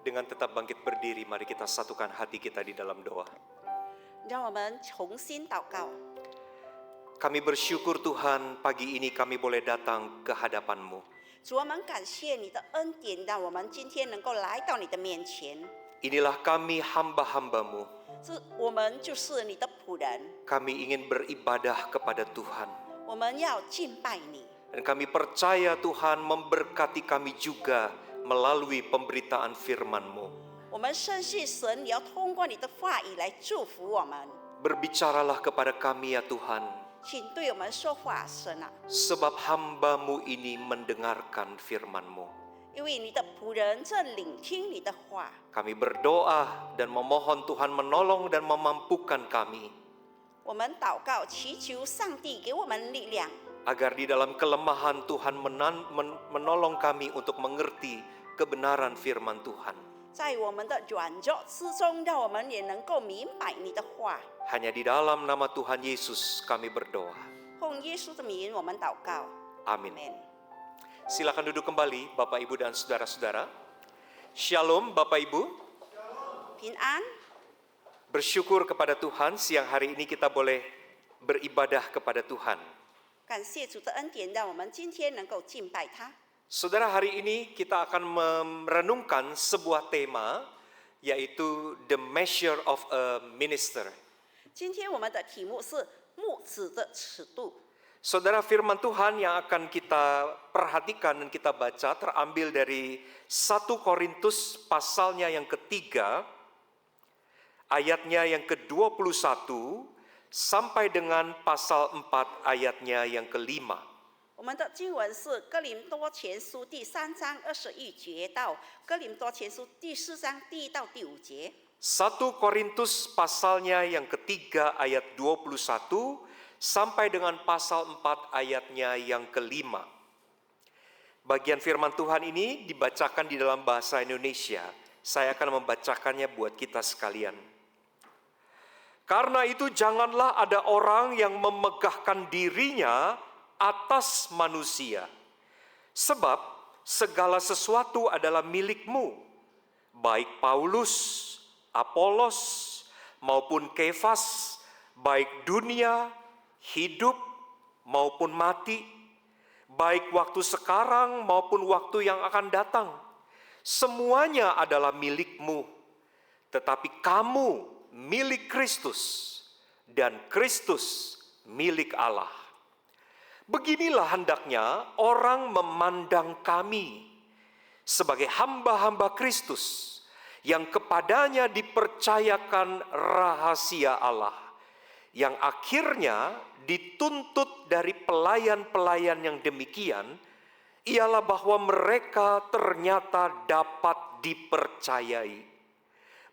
Dengan tetap bangkit berdiri, mari kita satukan hati kita di dalam doa. 让我们重新祷告。 Kami bersyukur Tuhan, pagi ini kami boleh datang ke hadapan-Mu. 主，我们感谢你的恩典，让我们今天能够来到你的面前。 Inilah kami hamba-hamba-Mu. 我们就是你的仆人， Kami ingin beribadah kepada Tuhan. 我们要敬拜你。 Dan kami percaya Tuhan memberkati kami juga melalui pemberitaan firman-Mu. 我们深信神，你要通过你的话语来祝福我们。 Berbicaralah kepada kami ya Tuhan, 请对我们说话，神啊， sebab hamba-Mu ini mendengarkan firman-Mu. 因为你的仆人正聆听你的话。 Kami berdoa dan memohon Tuhan menolong dan memampukan kami, 我们祷告，祈求上帝给我们力量， agar di dalam kelemahan Tuhan menolong kami untuk mengerti kebenaran firman Tuhan. 在我们的软弱之中，让我们也能够明白你的话。 Hanya di dalam nama Tuhan Yesus kami berdoa. 奉耶稣的名，我们祷告。 Amin. 阿门。 Silakan duduk kembali Bapak Ibu dan saudara-saudara. Shalom Bapak Ibu. 平安。 Bersyukur kepada Tuhan, siang hari ini kita boleh beribadah kepada Tuhan. 感谢主的恩典，让我们今天能够敬拜他。 Saudara, hari ini kita akan merenungkan sebuah tema, yaitu the measure of a minister. 今天我们的题目是牧子的尺度。 Saudara, firman Tuhan yang akan kita perhatikan dan kita baca terambil dari 1 Korintus pasalnya yang ketiga, ayatnya yang ke-21 sampai dengan pasal 4 ayatnya yang kelima. 我们的经文是哥林多前书第3章21节到哥林多前书第4章第1到第5节。 1 Korintus pasalnya yang ketiga ayat 21 sampai dengan pasal 4 ayatnya yang kelima. Bagian firman Tuhan ini dibacakan di dalam bahasa Indonesia. Saya akan membacakannya buat kita sekalian. Karena itu janganlah ada orang yang memegahkan dirinya atas manusia. Sebab segala sesuatu adalah milikmu, baik Paulus, Apolos, maupun Kefas, baik dunia, hidup, maupun mati, baik waktu sekarang maupun waktu yang akan datang. Semuanya adalah milikmu, tetapi kamu milik Kristus, dan Kristus milik Allah. Beginilah hendaknya orang memandang kami sebagai hamba-hamba Kristus yang kepadanya dipercayakan rahasia Allah, yang akhirnya dituntut dari pelayan-pelayan yang demikian, ialah bahwa mereka ternyata dapat dipercayai.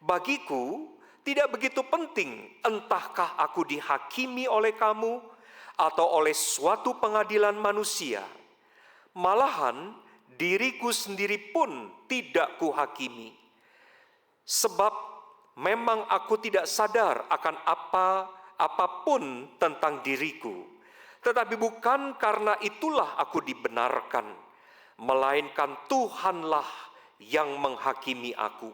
Bagiku, tidak begitu penting entahkah aku dihakimi oleh kamu atau oleh suatu pengadilan manusia. Malahan diriku sendiri pun tidak kuhakimi. Sebab memang aku tidak sadar akan apapun tentang diriku. Tetapi bukan karena itulah aku dibenarkan, melainkan Tuhanlah yang menghakimi aku.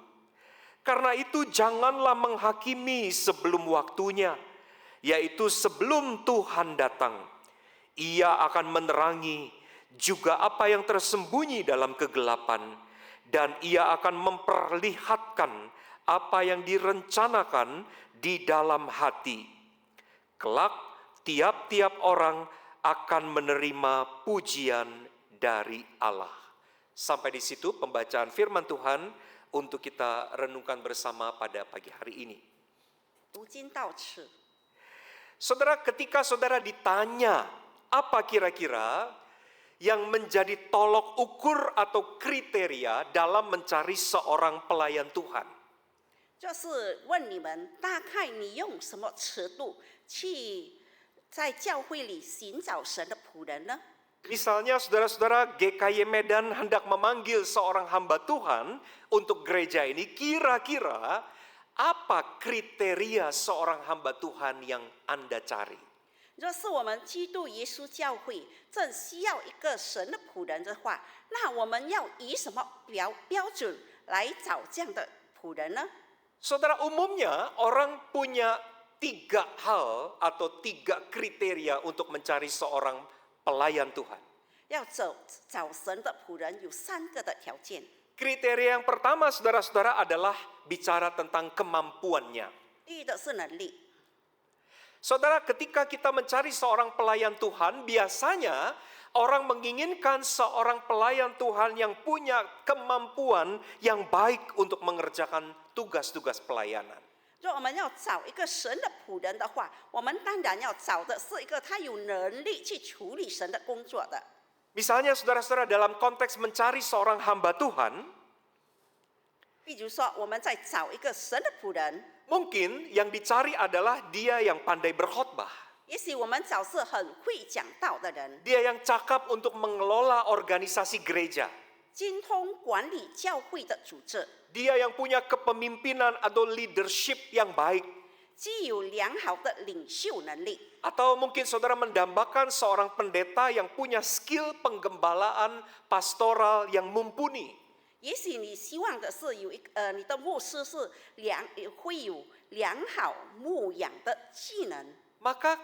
Karena itu janganlah menghakimi sebelum waktunya, yaitu sebelum Tuhan datang. Ia akan menerangi juga apa yang tersembunyi dalam kegelapan, dan ia akan memperlihatkan apa yang direncanakan di dalam hati. Kelak tiap-tiap orang akan menerima pujian dari Allah. Sampai di situ pembacaan firman Tuhan untuk kita renungkan bersama pada pagi hari ini. 读经到此， Saudara, ketika saudara ditanya apa kira-kira yang menjadi tolok ukur atau kriteria dalam mencari seorang pelayan Tuhan, 就是问你们，大概你用什么尺度去在教会里寻找神的仆人呢？ Misalnya saudara-saudara GKY Medan hendak memanggil seorang hamba Tuhan untuk gereja ini, kira-kira apa kriteria seorang hamba Tuhan yang Anda cari? 若是我们基督耶稣教会正需要一个神的仆人的话，那我们要以什么标准来找这样的仆人呢？ Saudara, umumnya orang punya 3 hal atau 3 kriteria untuk mencari seorang pelayan Tuhan. 要找神的仆人有3个的条件。 Kriteria yang pertama, saudara-saudara, adalah bicara tentang kemampuannya. 第一的是能力。 Saudara, ketika kita mencari seorang pelayan Tuhan, biasanya orang menginginkan seorang pelayan Tuhan yang punya kemampuan yang baik untuk mengerjakan tugas-tugas pelayanan. 若我们要找一个神的仆人的话，我们当然要找的是一个他有能力去处理神的工作的。 Misalnya, saudara-saudara, dalam konteks mencari seorang hamba Tuhan, 比如说，我们在找一个神的仆人， mungkin yang dicari adalah dia yang pandai berkhotbah. 也许我们找是很会讲道的人， Dia yang cakap untuk mengelola organisasi gereja. 精通管理教会的组织， Dia yang punya kepemimpinan atau leadership yang baik. 既有良好的领袖能力， Atau mungkin saudara mendambakan seorang pendeta yang punya skill penggembalaan pastoral yang mumpuni. 也许你希望的是有你的牧师是会有良好牧养的技能。 Maka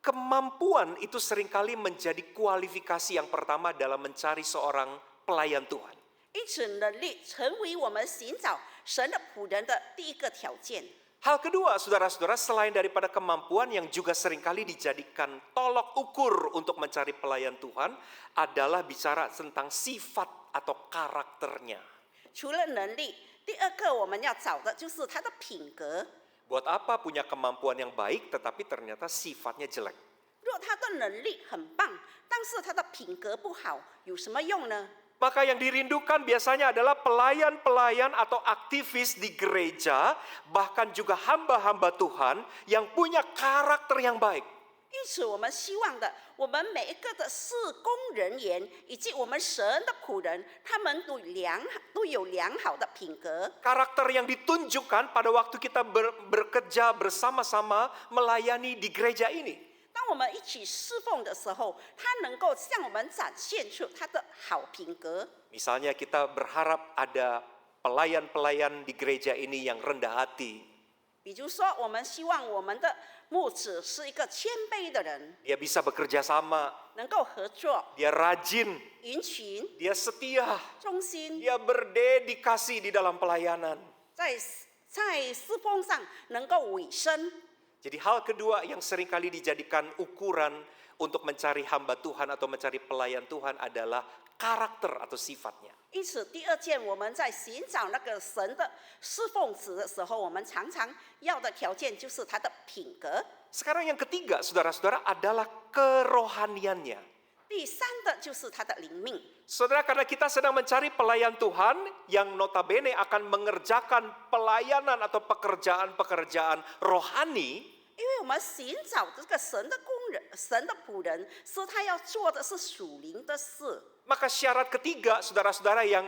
kemampuan itu seringkali menjadi kualifikasi yang pertama dalam mencari seorang pelayan Tuhan. 因此，能力成为我们寻找神的仆人的第一个条件。 Hal kedua, saudara-saudara, selain daripada kemampuan yang juga seringkali dijadikan tolok ukur untuk mencari pelayan Tuhan, adalah bicara tentang sifat atau karakternya. 除了能力，第二个我们要找的就是他的品格。 Buat apa punya kemampuan yang baik tetapi ternyata sifatnya jelek? 若他的能力很棒，但是他的品格不好，有什么用呢？ Maka yang dirindukan biasanya adalah pelayan-pelayan atau aktivis di gereja, bahkan juga hamba-hamba Tuhan yang punya karakter yang baik. 因此，我们希望的，我们每一个的事工人员以及我们神的仆人，他们都有良好的品格， Karakter yang ditunjukkan pada waktu kita bekerja bersama-sama melayani di gereja ini. 当我们一起侍奉的时候，他能够向我们展现出他的好品格。 Misalnya kita berharap ada pelayan-pelayan di gereja ini yang rendah hati. 比如说，我们希望我们的牧者是一个谦卑的人， Dia bisa bekerja sama, 能够合作、 dia rajin, 殷勤、 dia setia, 忠心， dia berdedikasi di dalam pelayanan. 在侍奉上能够委身。 Jadi hal kedua yang seringkali dijadikan ukuran untuk mencari hamba Tuhan atau mencari pelayan Tuhan adalah karakter atau sifatnya. 因此，第二件我们在寻找那个神的侍奉者的时候，我们常常要的条件就是他的品格。 Sekarang yang ketiga, saudara-saudara, adalah kerohaniannya. 第三的就是他的灵命。 Saudara, karena kita sedang mencari pelayan Tuhan yang notabene akan mengerjakan pelayanan atau pekerjaan-pekerjaan rohani, 因为我们寻找这个神的工人、神的仆人，是他要做的是属灵的事。 maka syarat ketiga, saudara-saudara, yang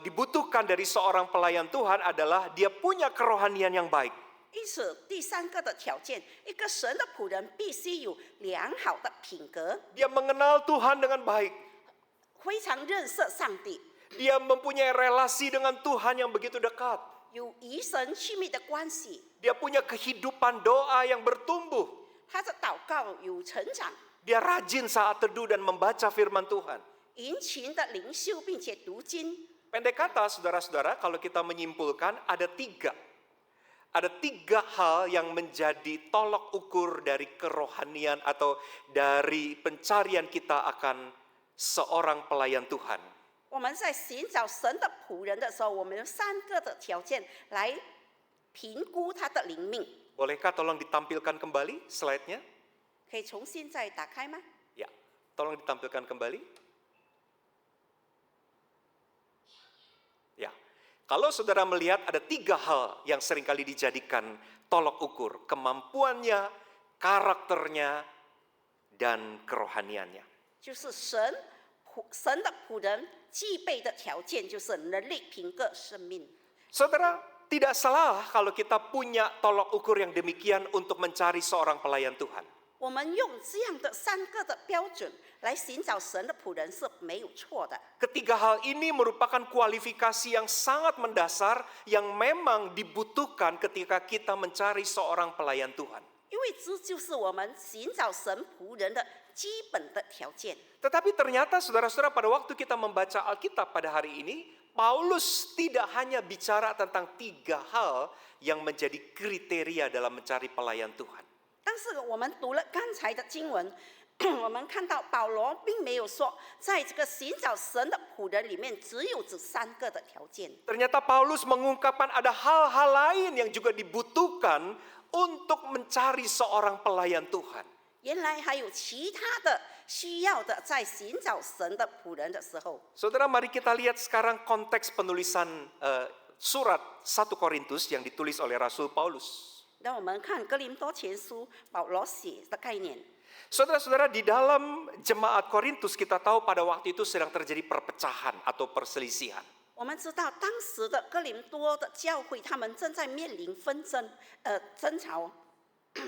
dibutuhkan dari seorang pelayan Tuhan adalah dia punya kerohanian yang baik. 因此，第三个的条件，一个神的仆人必须有良好的品格， Dia mengenal Tuhan dengan baik. 非常认识上帝， Dia mempunyai relasi dengan Tuhan yang begitu dekat. 有与神亲密的关系， Dia punya kehidupan doa yang bertumbuh. 他的祷告有成长， Dia rajin saat teduh dan membaca firman Tuhan. 殷勤的灵修，并且读经。 Pendek kata, saudara-saudara, kalau kita menyimpulkan ada tiga hal yang menjadi tolok ukur dari kerohanian atau dari pencarian kita akan seorang pelayan Tuhan. 我们在寻找神的仆人的时候，我们有三个的条件来评估他的灵命。 Bolehkah tolong ditampilkan kembali slide-nya? 可以重新再打开吗？ Ya, tolong ditampilkan kembali. Ya, kalau saudara melihat ada tiga hal yang seringkali dijadikan tolok ukur, kemampuannya, karakternya, dan kerohaniannya. 就是神的仆人具备的条件，就是能力、品格、生命。 Saudara, tidak salah kalau kita punya tolok ukur yang demikian untuk mencari seorang pelayan Tuhan. 我们用这样的3个的标准来寻找神的仆人是没有错的。 Ketiga hal ini merupakan kualifikasi yang sangat mendasar yang memang dibutuhkan ketika kita mencari seorang pelayan Tuhan. 因为这就是我们寻找神仆人的基本的条件。 Tetapi ternyata saudara-saudara pada waktu kita membaca Alkitab pada hari ini, Paulus tidak hanya bicara tentang 3 hal yang menjadi kriteria dalam mencari pelayan Tuhan. 但是我们读了刚才的经文，我们看到保罗并没有说，在这个寻找神的仆人里面只有这3个的条件。 Ternyata Paulus mengungkapkan ada hal-hal lain yang juga dibutuhkan untuk mencari seorang pelayan Tuhan. 原来还有其他的需要的，在寻找神的仆人的时候。 Saudara, mari kita lihat sekarang konteks penulisan surat 1 Korintus yang ditulis oleh Rasul Paulus. 让我们看哥林多前书保罗写的概念。 Saudara-saudara, di dalam jemaat Korintus kita tahu pada waktu itu sedang terjadi perpecahan atau perselisihan. 我们知道当时的哥林多的教会，他们正在面临争吵。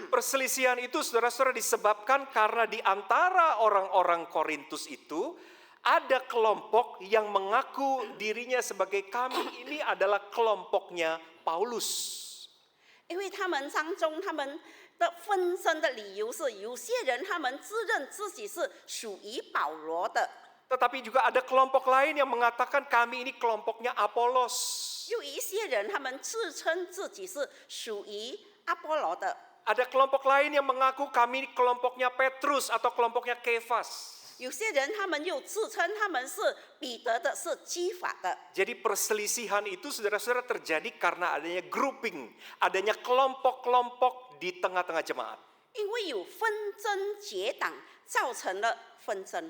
Perselisihan itu saudara-saudara disebabkan karena di antara orang-orang Korintus itu ada kelompok yang mengaku dirinya sebagai kami ini adalah kelompoknya Paulus. 因为他们当中，他们的分身的理由是，有些人他们自认自己是属于保罗的， Tetapi juga ada kelompok lain yang mengatakan kami ini kelompoknya Apolos. 有一些人他们自称自己是属于阿波罗的， Ada kelompok lain yang mengaku kami ini kelompoknya Petrus atau kelompoknya Kefas. 有些人他们又自称他们是彼得的，是基法的。 Jadi perselisihan itu saudara-saudara terjadi karena adanya grouping, adanya kelompok-kelompok di tengah-tengah jemaat. 因为有纷争结党，造成了纷争。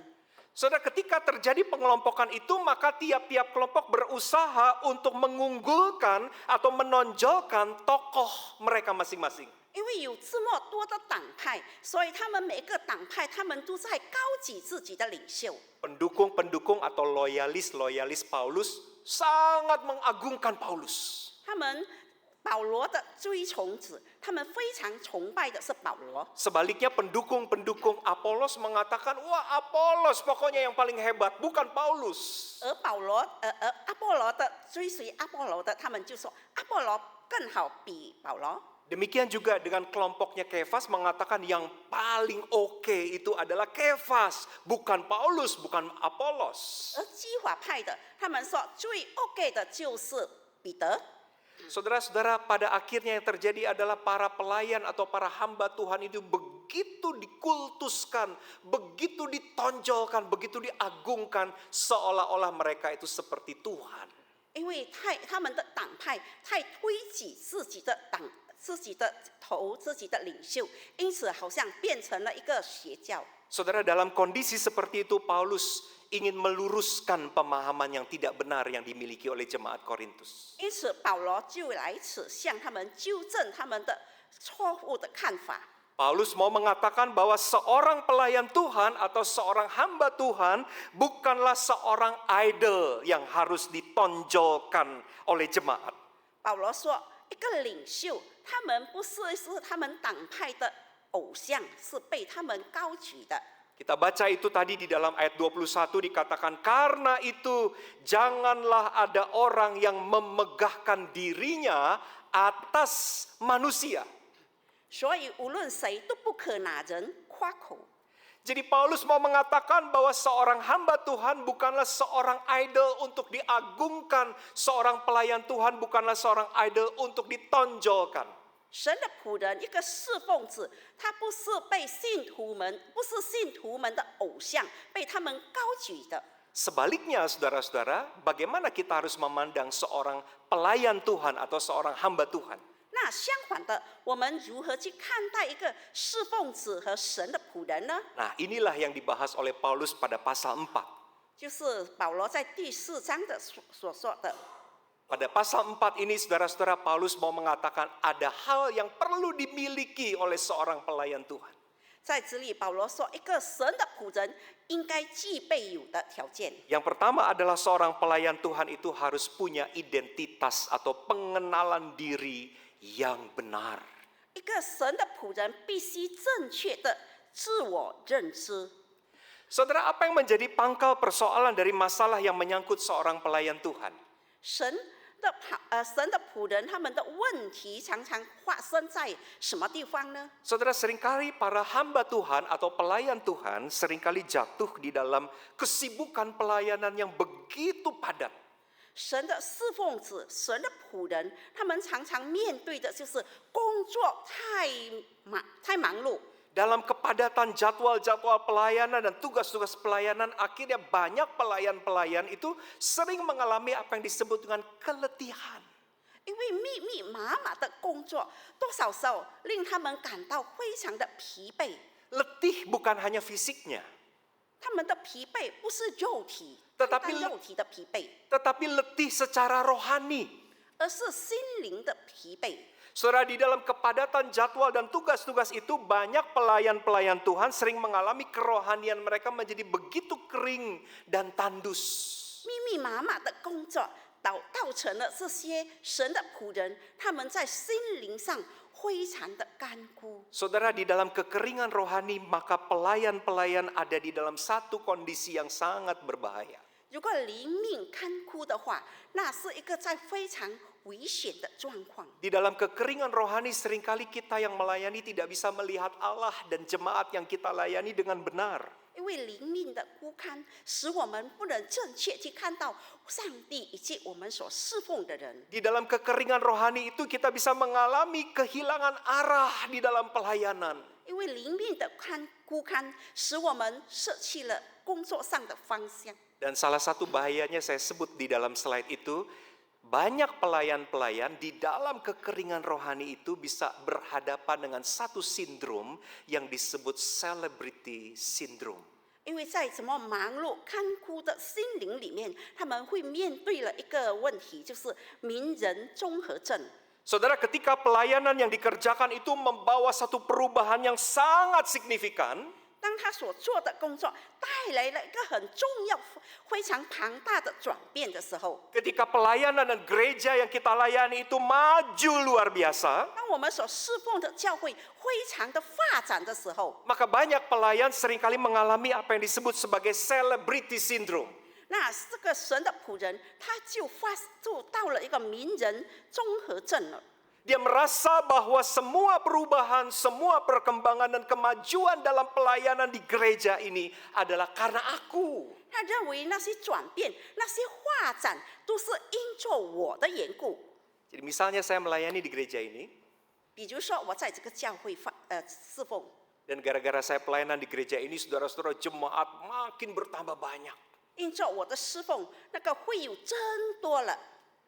Saudara, ketika terjadi pengelompokan itu, maka tiap-tiap kelompok berusaha untuk mengunggulkan atau menonjolkan tokoh mereka masing-masing. 因为有这么多的党派，所以他们每个党派，他们都在高举自己的领袖。 Pendukung-pendukung atau loyalis-loyalis Paulus sangat mengagungkan Paulus. 他们保罗的追从者，他们非常崇拜的是保罗。 Sebaliknya pendukung-pendukung Apolos mengatakan, wah Apolos pokoknya yang paling hebat, bukan Paulus. 而阿波罗的追随阿波罗的，他们就说阿波罗更好比保罗。 Demikian juga dengan kelompoknya Kefas mengatakan yang paling oke itu adalah Kefas, bukan Paulus, bukan Apolos. 而基法派的，他们说最 OK 的就是彼得。 Saudara-saudara, pada akhirnya yang terjadi adalah para pelayan atau para hamba Tuhan itu begitu dikultuskan, begitu ditonjolkan, begitu diagungkan, seolah-olah mereka itu seperti Tuhan. 因为他们的党派太推举自己的自己的头、自己的领袖，因此好像变成了一个邪教。 Saudara, dalam kondisi seperti itu Paulus ingin meluruskan pemahaman yang tidak benar yang dimiliki oleh jemaat Korintus. 因此保罗就来此向他们纠正他们的错误的看法。 Paulus mau mengatakan bahwa seorang pelayan Tuhan atau seorang hamba Tuhan bukanlah seorang idol yang harus ditonjolkan oleh jemaat. 保罗说，一个领袖，他们不是他们党派的偶像，是被他们高举的。 Kita baca itu tadi di dalam ayat 21 dikatakan, karena itu janganlah ada orang yang memegahkan dirinya atas manusia. 所以无论谁都不可拿人夸口。 Jadi Paulus mau mengatakan bahwa seorang hamba Tuhan bukanlah seorang idol untuk diagungkan, seorang pelayan Tuhan bukanlah seorang idol untuk ditonjolkan. 神的仆人，一个侍奉者，他不是被信徒们，不是信徒们的偶像，被他们高举的。 Sebaliknya saudara-saudara, bagaimana kita harus memandang seorang pelayan Tuhan atau seorang hamba Tuhan? 那相反的，我们如何去看待一个侍奉者和神的仆人呢？ Nah, inilah yang dibahas oleh Paulus pada pasal 4. 就是保罗在第4章的所说的。 Pada pasal 4 ini saudara-saudara, Paulus mau mengatakan ada hal yang perlu dimiliki oleh seorang pelayan Tuhan. 在这里，保罗说，一个神的仆人应该具备有的条件。 Yang pertama adalah seorang pelayan Tuhan itu harus punya identitas atau pengenalan diri yang benar. 一个神的仆人必须正确的自我认知。 Saudara, apa yang menjadi pangkal persoalan dari masalah yang menyangkut seorang pelayan Tuhan? 神的仆人，他们的问题常常发生在什么地方呢？ Saudara, seringkali para hamba Tuhan atau pelayan Tuhan seringkali jatuh di dalam kesibukan pelayanan yang begitu padat. 神的侍奉者，神的仆人，他们常常面对的就是工作太忙碌， Dalam kepadatan jadwal-jadwal pelayanan dan tugas-tugas pelayanan, akhirnya banyak pelayan-pelayan itu sering mengalami apa yang disebut dengan keletihan. 因为密密麻麻的工作，多少时候令他们感到非常的疲惫。 Letih bukan hanya fisiknya, 他们的疲惫不是肉体， Tetapi 单肉体的疲惫， tetapi letih secara rohani. 而是心灵的疲惫。 Saudara, di dalam kepadatan jadwal dan tugas-tugas itu banyak pelayan-pelayan Tuhan sering mengalami kerohanian mereka menjadi begitu kering dan tandus. 密密麻麻的工作，造成了这些神的仆人，他们在心灵上非常的干枯。 Saudara, di dalam kekeringan rohani maka pelayan-pelayan ada di dalam satu kondisi yang sangat berbahaya. 如果灵命干枯的话，那是一个在非常危险的状况。 Di dalam kekeringan rohani seringkali kita yang melayani tidak bisa melihat Allah dan jemaat yang kita layani dengan benar. 因为灵命的枯干，使我们不能正确去看到上帝以及我们所侍奉的人。 Di dalam kekeringan rohani itu kita bisa mengalami kehilangan arah di dalam pelayanan. 因为灵命的枯干，使我们舍弃了工作上的方向。 Dan salah satu bahayanya saya sebut di dalam slide itu, banyak pelayan-pelayan di dalam kekeringan rohani itu bisa berhadapan dengan satu sindrom yang disebut celebrity syndrome. 因为在怎么忙碌、干枯的心灵里面，他们会面对了一个问题，就是名人综合症。 Saudara, ketika pelayanan yang dikerjakan itu membawa satu perubahan yang sangat signifikan, 当他所做的工作带来了一个很重要、非常庞大的转变的时候， ketika pelayanan dan gereja yang kita layani itu maju luar biasa, 当我们所侍奉的教会非常的发展的时候， maka banyak pelayan seringkali mengalami apa yang disebut sebagai celebrity syndrome. 那这个神的仆人他就到了一个名人综合症了。 Dia merasa bahwa semua perubahan, semua perkembangan dan kemajuan dalam pelayanan di gereja ini adalah karena aku. 他认为那些转变、那些发展都是因着我的缘故。 Jadi misalnya saya melayani di gereja ini, 比如说我在这个教会侍奉， dan gara-gara saya pelayanan di gereja ini, saudara-saudara jemaat makin bertambah banyak. 因着我的侍奉，那个会友增多了。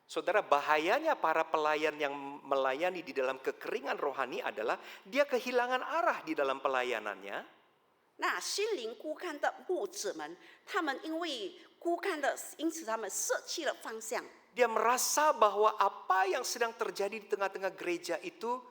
Saudara, bahayanya para pelayan yang melayani di dalam kekeringan rohani adalah dia kehilangan arah di dalam pelayanannya. 那心灵枯干的牧者们，他们因为枯干的，因此他们舍弃了方向。 Dia merasa bahwa apa yang sedang terjadi di tengah-tengah gereja itu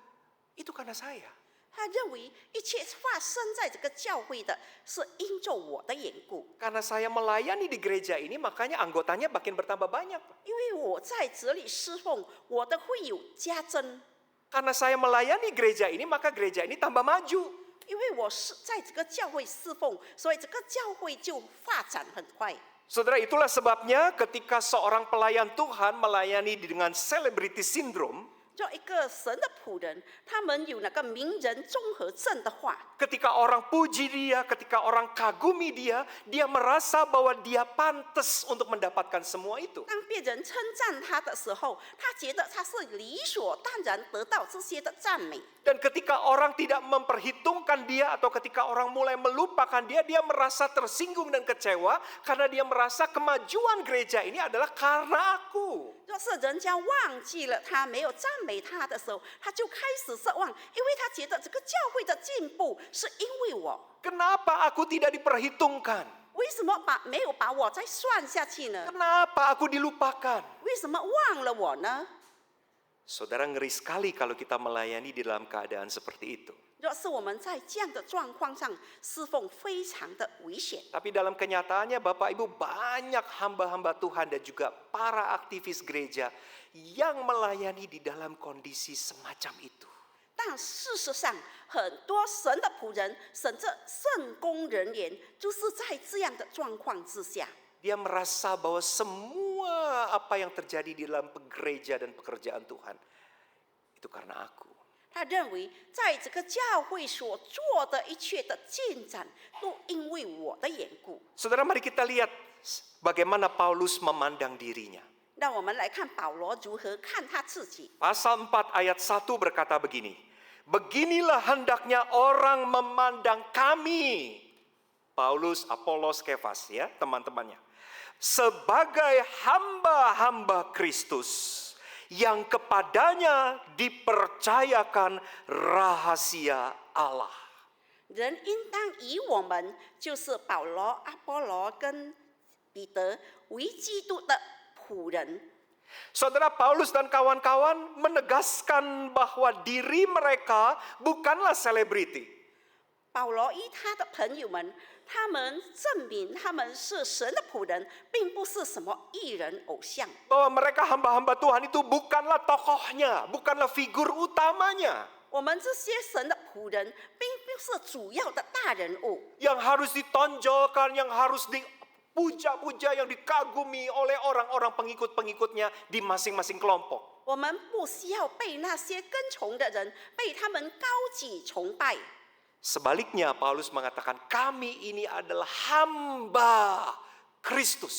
karena saya. 他认为一切发生在这个教会的，是因着我的缘故。 Karena saya melayani di gereja ini, makanya anggotanya makin bertambah banyak. 因为我在这里侍奉，我的会友加增。 Karena saya melayani gereja ini, maka gereja ini tambah maju. 因为我是在这个教会侍奉，所以这个教会就发展很快。 Saudara, itulah sebabnya ketika seorang pelayan Tuhan melayani dengan celebrity syndrome, 做一个神的仆人，他们有那个名人综合症的话， ketika orang puji dia, ketika orang kagumi dia, dia merasa bahwa dia pantas untuk mendapatkan semua itu. 当别人称赞他的时候，他觉得他是理所当然得到这些的赞美。 Dan ketika orang tidak memperhitungkan dia atau ketika orang mulai melupakan dia, dia merasa tersinggung dan kecewa karena dia merasa kemajuan gereja ini adalah karena aku. 若是人家忘记了他，没有赞美他的时候，他就开始失望，因为他觉得这个教会的进步是因为我。 Kenapa aku tidak diperhitungkan? 为什么没有把我再算下去呢？ Kenapa aku dilupakan? 为什么忘了我呢？ Saudara, ngeri sekali kalau kita melayani di dalam keadaan seperti itu. 若是我们在这样的状况上侍奉，非常的危险。 Tapi dalam kenyataannya Bapak Ibu, banyak hamba-hamba Tuhan dan juga para aktivis gereja yang melayani di dalam kondisi semacam itu. 但事实上，很多神的仆人，神的圣工人员，就是在这样的状况之下， Dia merasa bahwa semua apa yang terjadi di dalam gereja dan pekerjaan Tuhan itu karena aku. 他认为在这个教会所做的一切的进展，都因为我的缘故。 Saudara, mari kita lihat bagaimana Paulus memandang dirinya. 让我们来看保罗如何看他自己。 Pasal 4 ayat 1 berkata begini. Beginilah hendaknya orang memandang kami. Paulus, Apolos, Kefas ya teman-temannya. Sebagai hamba-hamba Kristus yang kepadanya dipercayakan rahasia Allah. 人应当以我们，就是保罗、阿波罗跟彼得为基督的仆人。 Saudara, Paulus dan kawan-kawan menegaskan bahwa diri mereka bukanlah selebriti. 保罗与他的朋友们，他们证明他们是神的仆人，并不是什么艺人偶像。 Bahwa mereka hamba-hamba Tuhan itu bukanlah tokohnya, bukanlah figur utamanya. 我们这些神的仆人，并不是主要的大人物， Yang harus ditonjolkan, yang harus dipuja-puja, yang dikagumi oleh orang-orang pengikut-pengikutnya di masing-masing kelompok. 我们不需要被那些跟从的人被他们高举崇拜。 Sebaliknya Paulus mengatakan kami ini adalah hamba Kristus.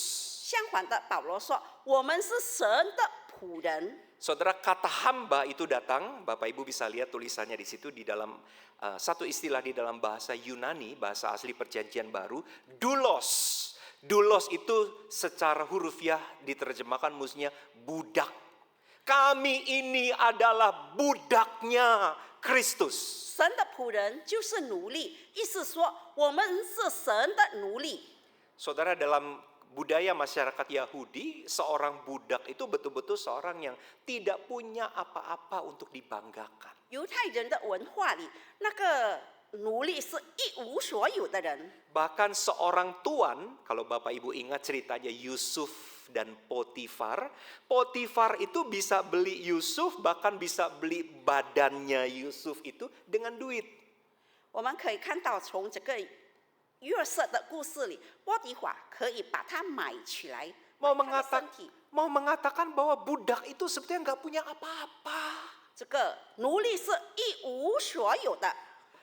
相反的，保罗说，我们是神的仆人。 Saudara, kata hamba itu datang, Bapak Ibu bisa lihat tulisannya di situ di dalam satu istilah di dalam bahasa Yunani, bahasa asli Perjanjian Baru, doulos. Doulos itu secara hurufiah diterjemahkan maksudnya budak. Kami ini adalah budaknya Kristus. 神的仆人就是奴隶，意思说我们是神的奴隶。 Saudara, dalam budaya masyarakat Yahudi, seorang budak itu betul-betul seorang yang tidak punya apa-apa untuk dibanggakan. 犹太人的文化里，那个奴隶是一无所有的人。 Bahkan seorang tuan, kalau Bapak Ibu ingat ceritanya Yusuf dan Potifar, Potifar itu bisa beli Yusuf, bahkan bisa beli badannya Yusuf itu dengan duit. 我们可以看到，从这个约瑟的故事里，波提华可以把他买起来， Mau 买他的身体。 mengatakan bahwa budak itu sebetulnya nggak punya apa-apa. 这个奴隶是一无所有的。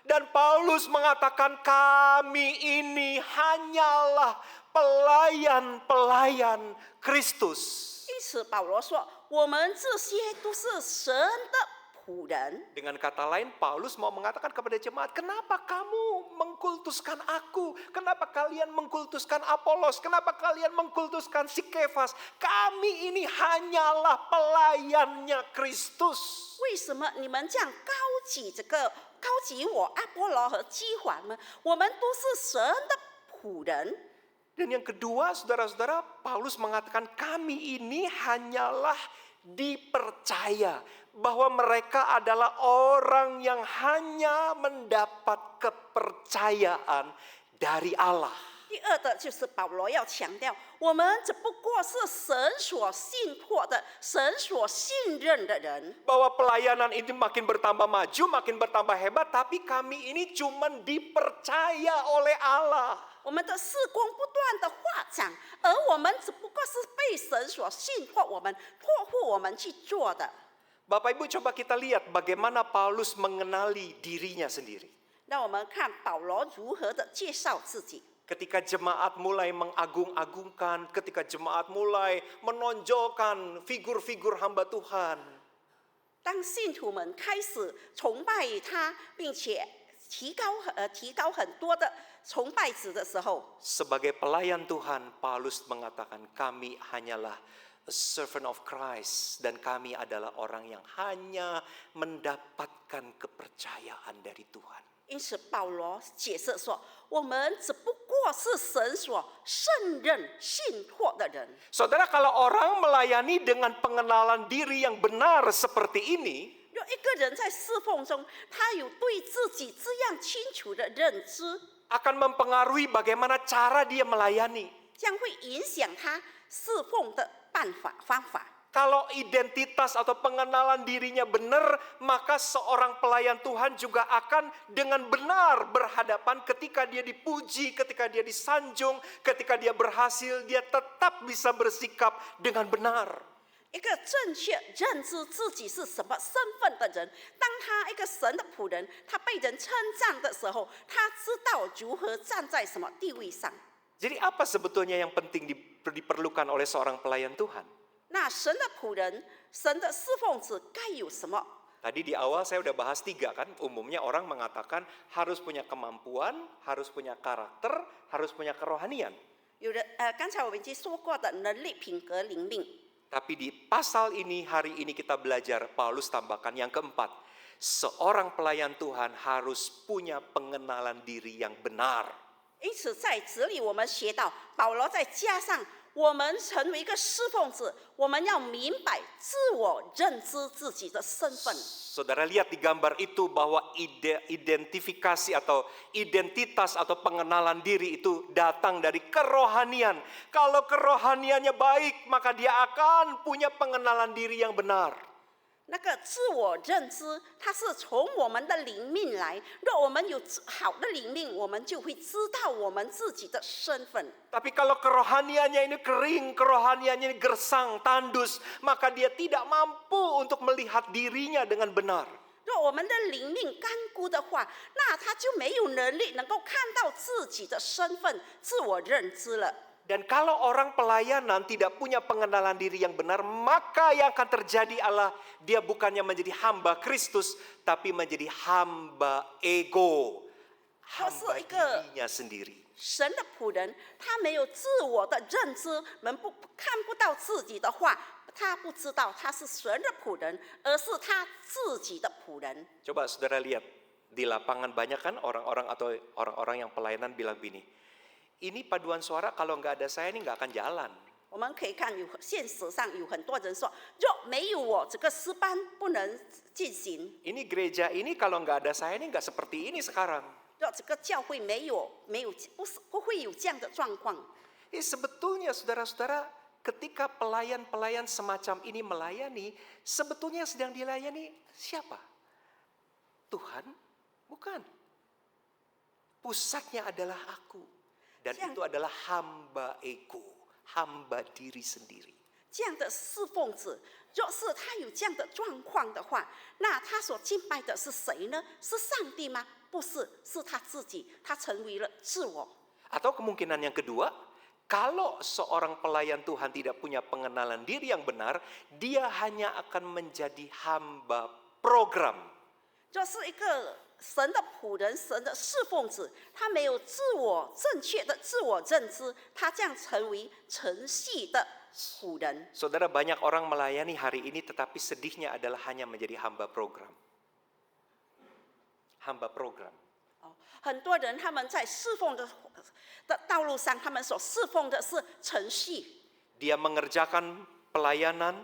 Dan Paulus mengatakan kami ini hanyalah pelayan-pelayan Kristus. 因此，保罗说，我们这些都是神的仆人。 Dengan kata lain, Paulus mau mengatakan kepada jemaat, kenapa kamu mengkultuskan aku? Kenapa kalian mengkultuskan Apolos? Kenapa kalian mengkultuskan si Kefas? Kami ini hanyalah pelayannya Kristus. 为什么你们这样高举我阿波罗和基法呢？我们都是神的仆人。 Dan yang kedua, saudara-saudara, Paulus mengatakan kami ini hanyalah dipercaya bahwa mereka adalah orang yang hanya mendapat kepercayaan dari Allah. 第二的就是保罗要强调，我们只不过是神所信托的、神所信任的人。 Bahwa pelayanan ini makin bertambah maju, makin bertambah hebat, tapi kami ini cuma dipercaya oleh Allah. 我们的事工不断的发展，而我们只不过是被神所信托我们、托付我们去做的。 Bapak Ibu, coba kita lihat bagaimana Paulus mengenali dirinya sendiri. 让我们看保罗如何的介绍自己。 Ketika jemaat mulai mengagung-agungkan, ketika jemaat mulai menonjolkan figur-figur hamba Tuhan. 当信徒们开始崇拜他，并且提高很多的崇拜值的时候， Sebagai pelayan Tuhan, Paulus mengatakan kami hanyalah a servant of Christ. Dan kami adalah orang yang hanya mendapatkan kepercayaan dari Tuhan. 因此保罗解释说，我们只不过是神所胜任信托的人。 Saudara, kalau orang melayani dengan pengenalan diri yang benar seperti ini, 若一个人在侍奉中，他有对自己这样清楚的认知， akan mempengaruhi bagaimana cara dia melayani. 将会影响他侍奉的方法。Kalau identitas atau pengenalan dirinya benar, maka seorang pelayan Tuhan juga akan dengan benar berhadapan ketika dia dipuji, ketika dia disanjung, ketika dia berhasil, dia tetap bisa bersikap dengan benar. 一个正确认知自己是什么身份的人，当他一个神的仆人，他被人称赞的时候，他知道如何站在什么地位上。 Jadi apa sebetulnya yang penting diperlukan oleh seorang pelayan Tuhan? 那神的仆人、神的侍奉者该有什么？ Tadi di awal saya udah bahas 3 kan, umumnya orang mengatakan harus punya kemampuan, harus punya karakter, harus punya kerohanian. 有的刚才我们已经说过的能力、品格、灵命。 Tapi di pasal ini, hari ini kita belajar, Paulus tambahkan yang keempat. Seorang pelayan Tuhan harus punya pengenalan diri yang benar. 因此在这里我们学到，保罗再加上我们成为一个侍奉者，我们要明白自我认知自己的身份。 Saudara lihat di gambar itu bahwa identifikasi atau identitas atau pengenalan diri itu datang dari kerohanian. Kalau kerohaniannya baik, maka dia akan punya pengenalan diri yang benar. 那个自我认知，它是从我们的灵命来。若我们有好的灵命，我们就会知道我们自己的身份。 Tapi kalau kerohaniannya ini kering, kerohaniannya ini gersang, tandus, maka dia tidak mampu untuk melihat dirinya dengan benar. 若我们的灵命干枯的话，那他就没有能力能够看到自己的身份、自我认知了。 Dan kalau orang pelayanan tidak punya pengenalan diri yang benar, maka yang akan terjadi adalah dia bukannya menjadi hamba Kristus, tapi menjadi hamba ego, hamba dirinya sendiri. 神的仆人，他没有自我的认知，看不到自己的话，他不知道他是神的仆人，而是他自己的仆人。 Coba saudara lihat di lapangan banyak kan orang-orang atau orang-orang yang pelayanan bilang begini, ini paduan suara kalau nggak ada saya ini nggak akan jalan. 我们可以看现实上有很多人说，若没有我，这个诗班不能进行。 Ini gereja ini kalau nggak ada saya ini nggak seperti ini sekarang. 若这个教会不会有这样的状况。 Sebetulnya saudara-saudara, ketika pelayan-pelayan semacam ini melayani, sebetulnya sedang dilayani siapa? Tuhan? Bukan. Pusatnya adalah aku. Dan itu adalah hamba ego, hamba diri sendiri. 这样的侍奉者，若是他有这样的状况的话，那他所敬拜的是谁呢？是上帝吗？不是，是他自己，他成为了自我。 Atau kemungkinan yang kedua, kalau seorang pelayan Tuhan tidak punya pengenalan diri yang benar, dia hanya akan menjadi hamba program. 若是一个神的仆人、神的侍奉者，他没有正确的自我认知，他这样成为程序的仆人。 Saudara, banyak orang melayani hari ini tetapi sedihnya adalah hanya menjadi hamba program. Hamba program. 很多人他们在侍奉的道路上，他们所侍奉的是程序。 Dia mengerjakan pelayanan,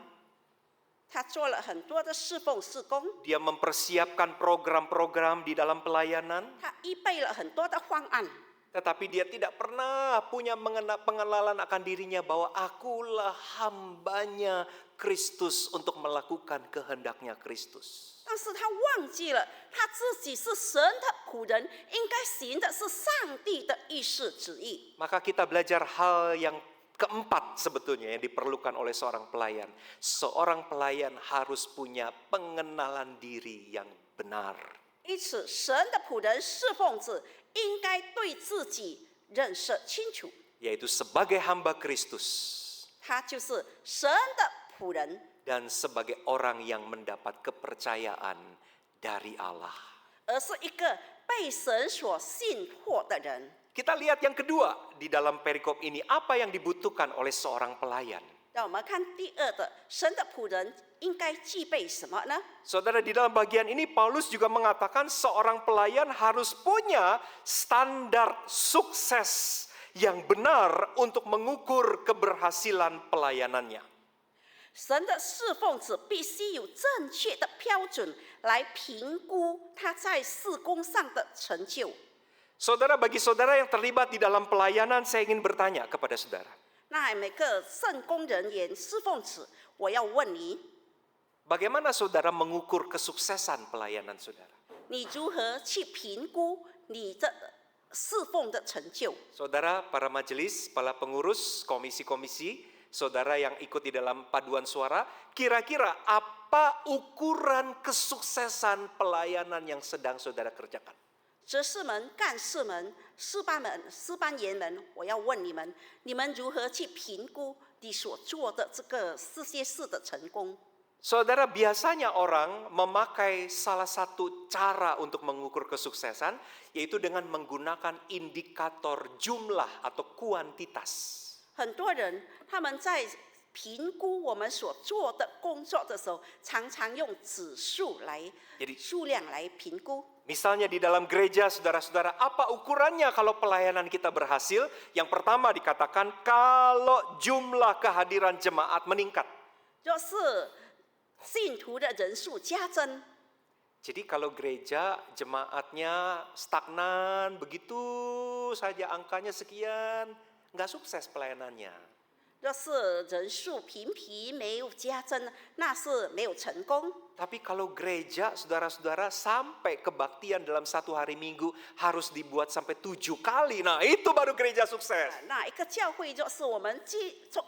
他做了很多的侍奉事工， dia mempersiapkan program-program di dalam pelayanan, 他预备了很多的方案。 tetapi dia tidak pernah punya pengenalan akan dirinya bahwa akulah hambanya Kristus untuk melakukan kehendaknya Kristus. 但是他忘记了他自己是神的仆人，应该行的是上帝的意思旨意。 Maka kita belajar hal yang keempat sebetulnya yang diperlukan oleh seorang pelayan. Seorang pelayan harus punya pengenalan diri yang benar. 因此，神的仆人、侍奉者应该对自己认识清楚， Yaitu sebagai hamba Kristus 他就是神的仆人， dan sebagai orang yang mendapat kepercayaan dari Allah. 而是一个被神所信托的人。 Kita lihat yang kedua di dalam perikop ini, apa yang dibutuhkan oleh seorang pelayan. 让我们看第二的，神的仆人应该具备什么呢？ Saudara, di dalam bagian ini Paulus juga mengatakan seorang pelayan harus punya standar sukses yang benar untuk mengukur keberhasilan pelayanannya. 神的侍奉者必须有正确的标准来评估他在事工上的成就。 Saudara, bagi saudara yang terlibat di dalam pelayanan, saya ingin bertanya kepada saudara. 那每个圣工人员、侍奉者，我要问你， Bagaimana saudara mengukur kesuksesan pelayanan saudara? 你如何去评估你的侍奉的成就？ Saudara, para majelis, para pengurus, komisi-komisi, saudara yang ikut di dalam paduan suara, kira-kira apa ukuran kesuksesan pelayanan yang sedang saudara kerjakan? 执事们、干事们、诗班员们，我要问你们：你们如何去评估你所做的这些事的成功？ Saudara, biasanya orang memakai salah satu cara untuk mengukur kesuksesan, yaitu dengan menggunakan indikator jumlah atau kuantitas. 很多人他们在评估我们所做的工作的时候，常常用指数来、数量来评估。 Misalnya di dalam gereja, saudara-saudara, apa ukurannya kalau pelayanan kita berhasil? Yang pertama dikatakan kalau jumlah kehadiran jemaat meningkat. 若是信徒的人数加增， Jadi kalau gereja jemaatnya stagnan, begitu saja angkanya sekian, nggak sukses pelayanannya. 若是人数平平没有加增，那是没有成功。 Tapi kalau gereja, saudara-saudara, sampai kebaktian dalam satu hari minggu harus dibuat sampai 7 kali. Nah, itu baru gereja sukses. 那一个教会就是我们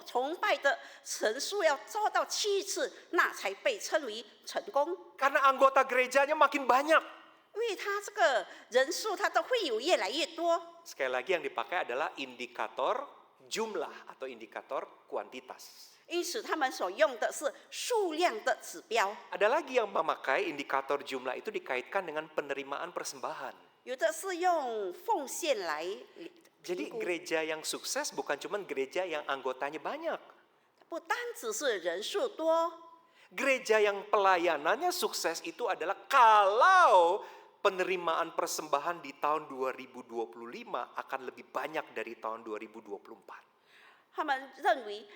崇拜的人数要做到7次，那才被称为成功。 Karena anggota gerejanya makin banyak. 因为他这个人数，他都会有越来越多。 Sekali lagi yang dipakai adalah indikator jumlah atau indikator kuantitas. 因此，他们所用的是数量的指标。 Ada lagi yang memakai indikator jumlah itu dikaitkan dengan penerimaan persembahan. 有的是用奉献来 Jadi 评估， gereja yang sukses bukan cuma gereja yang anggotanya banyak. 不单只是人数多， Gereja yang pelayanannya sukses itu adalah kalau penerimaan persembahan di tahun 2025 akan lebih banyak dari tahun 2024. 他们认为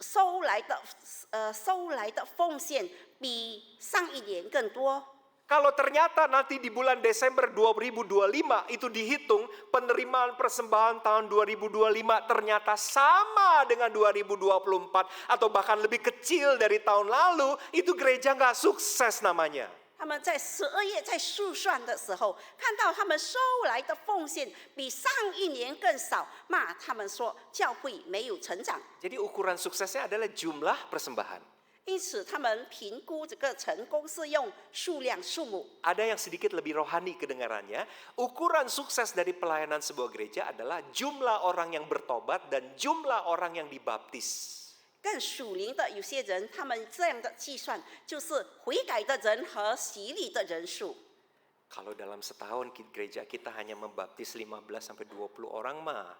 收来的奉献比上一年更多。 Kalau ternyata nanti di bulan Desember 2025 itu dihitung penerimaan persembahan tahun 2025 ternyata sama dengan 2024 atau bahkan lebih kecil dari tahun lalu, itu gereja nggak sukses namanya. 他们在12月在数算的时候，看到他们收来的奉献比上一年更少，那他们说教会没有成长。 Jadi ukuran suksesnya adalah jumlah persembahan. 因此，他们评估这个成功是用数量数目。 Ada yang sedikit lebih rohani kedengarannya. Ukuran sukses dari pelayanan sebuah gereja adalah jumlah orang yang bertobat dan jumlah orang yang dibaptis. 更属灵的有些人，他们这样的计算就是悔改的人和洗礼的人数。 Kalau dalam setahun gereja kita hanya membaptis 15 sampai 20 orang mah,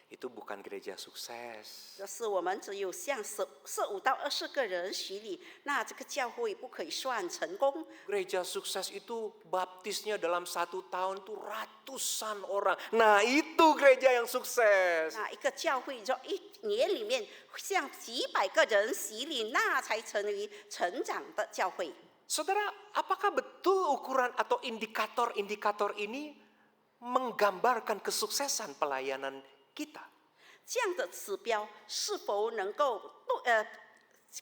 itu bukan gereja sukses. 就是我们只有像15到20个人洗礼，那这个教会不可以算成功。 Gereja sukses itu baptisnya dalam 1 tahun tuh ratusan orang. Nah, itu gereja yang sukses. 那一个教会就一年里面像几百个人洗礼，那才成为成长的教会。 Saudara, apakah betul ukuran atau indikator-indikator ini menggambarkan kesuksesan pelayanan kita? 这样的指标是否能够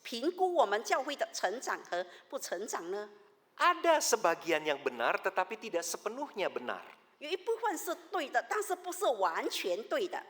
评估我们教会的成长和不成长呢？ Ada sebagian yang benar tetapi tidak sepenuhnya benar. 有一部分是对的，但是不是完全对的。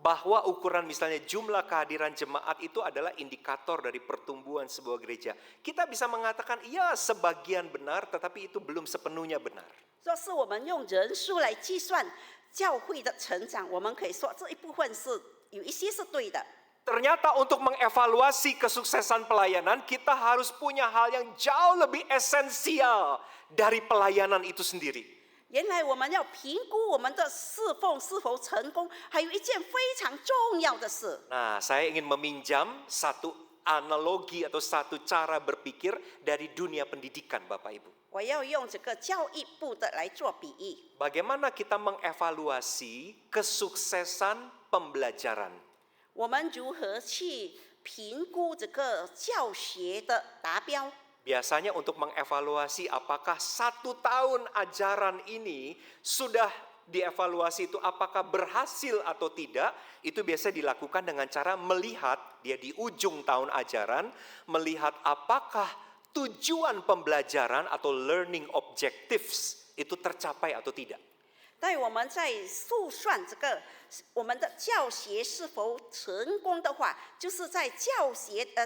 Bahwa ukuran misalnya jumlah kehadiran jemaat itu adalah indikator dari pertumbuhan sebuah gereja. Kita bisa mengatakan iya sebagian benar tetapi itu belum sepenuhnya benar. 若是我们用人数来计算教会的成长，我们可以说这一部分是有一些是对的。 Ternyata untuk mengevaluasi kesuksesan pelayanan kita harus punya hal yang jauh lebih esensial dari pelayanan itu sendiri. 原来我们要评估我们的侍奉是否成功，还有一件非常重要的事。 Nah, saya ingin meminjam satu analogi atau satu cara berpikir dari dunia pendidikan, Bapak Ibu. 我要用这个教育部的来做比喻。 Bagaimana kita mengevaluasi kesuksesan pembelajaran? 我们如何去评估这个教学的达标？ Biasanya untuk mengevaluasi apakah 1 tahun ajaran ini sudah dievaluasi itu apakah berhasil atau tidak, itu biasa dilakukan dengan cara melihat dia di ujung tahun ajaran, melihat apakah tujuan pembelajaran atau learning objectives itu tercapai atau tidak. 但我们在数算这个我们的教学是否成功的话，就是在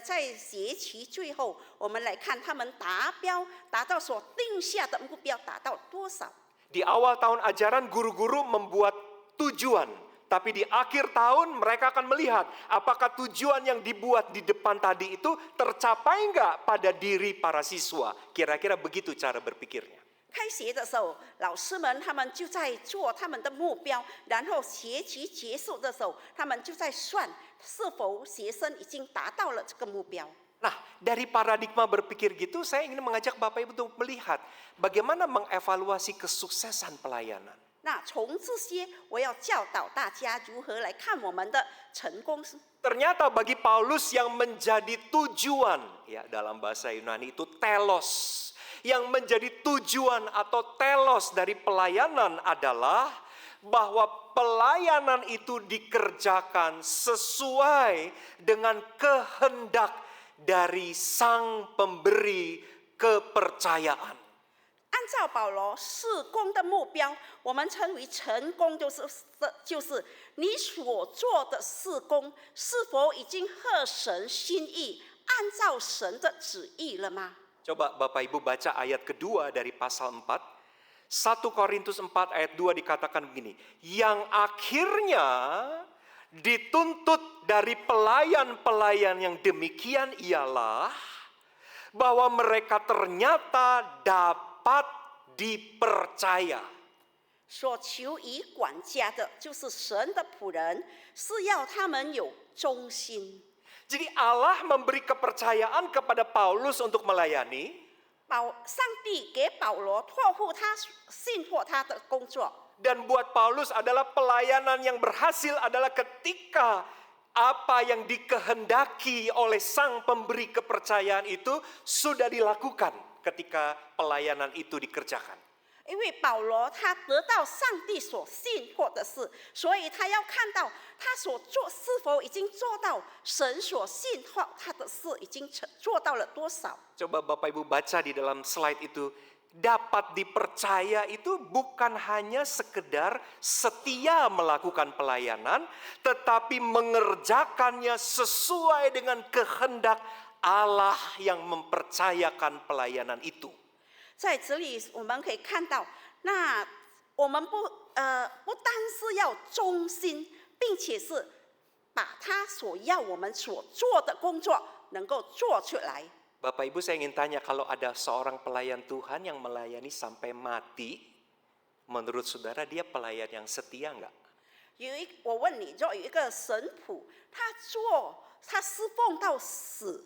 在学期最后，我们来看他们达到所定下的目标达到多少。 Di awal tahun ajaran guru-guru membuat tujuan, tapi di akhir tahun mereka akan melihat apakah tujuan yang dibuat di depan tadi itu tercapai enggak pada diri para siswa. Kira-kira begitu cara berpikirnya. 开学的时候，老师们他们就在做他们的目标，然后学期结束的时候，他们就在算是否学生已经达到了这个目标。 Nah, dari paradigma berpikir gitu, saya ingin mengajak Bapak Ibu untuk melihat bagaimana mengevaluasi kesuksesan pelayanan. 那从这些，我要教导大家如何来看我们的成功。 Ternyata bagi Paulus yang menjadi tujuan, ya dalam bahasa Yunani itu telos, yang menjadi tujuan atau telos dari pelayanan adalah bahwa pelayanan itu dikerjakan sesuai dengan kehendak dari Sang Pemberi kepercayaan. 按照保罗事工的目标，我们称为成功，就是你所做的事工是否已经合神心意，按照神的旨意了吗？ Coba Bapak Ibu baca ayat kedua dari pasal 4. 1 Korintus 4 ayat 2 dikatakan begini. Yang akhirnya dituntut dari pelayan-pelayan yang demikian ialah bahwa mereka ternyata dapat dipercaya. 所求于管家的，就是神的仆人，是要他们有忠心。 Jadi Allah memberi kepercayaan kepada Paulus untuk melayani. 上帝给保罗托付他信托他的工作。 Dan buat Paulus adalah pelayanan yang berhasil adalah ketika apa yang dikehendaki oleh Sang Pemberi kepercayaan itu sudah dilakukan ketika pelayanan itu dikerjakan. 因为保罗他得到上帝所信托的事，所以他要看到他所做是否已经做到神所信托他的事已经做到了多少。 Coba Bapak Ibu baca di dalam slide itu. Dapat dipercaya itu bukan hanya sekedar setia melakukan pelayanan, tetapi mengerjakannya sesuai dengan kehendak Allah yang mempercayakan pelayanan itu. 在这里我们可以看到，那我们不单是要忠心，并且是把他所要我们所做的工作能够做出来。 Bapak Ibu, saya ingin tanya, kalau ada seorang pelayan Tuhan yang melayani sampai mati, menurut saudara dia pelayan yang setia enggak? 我问你，若有一个神仆，他侍奉到死，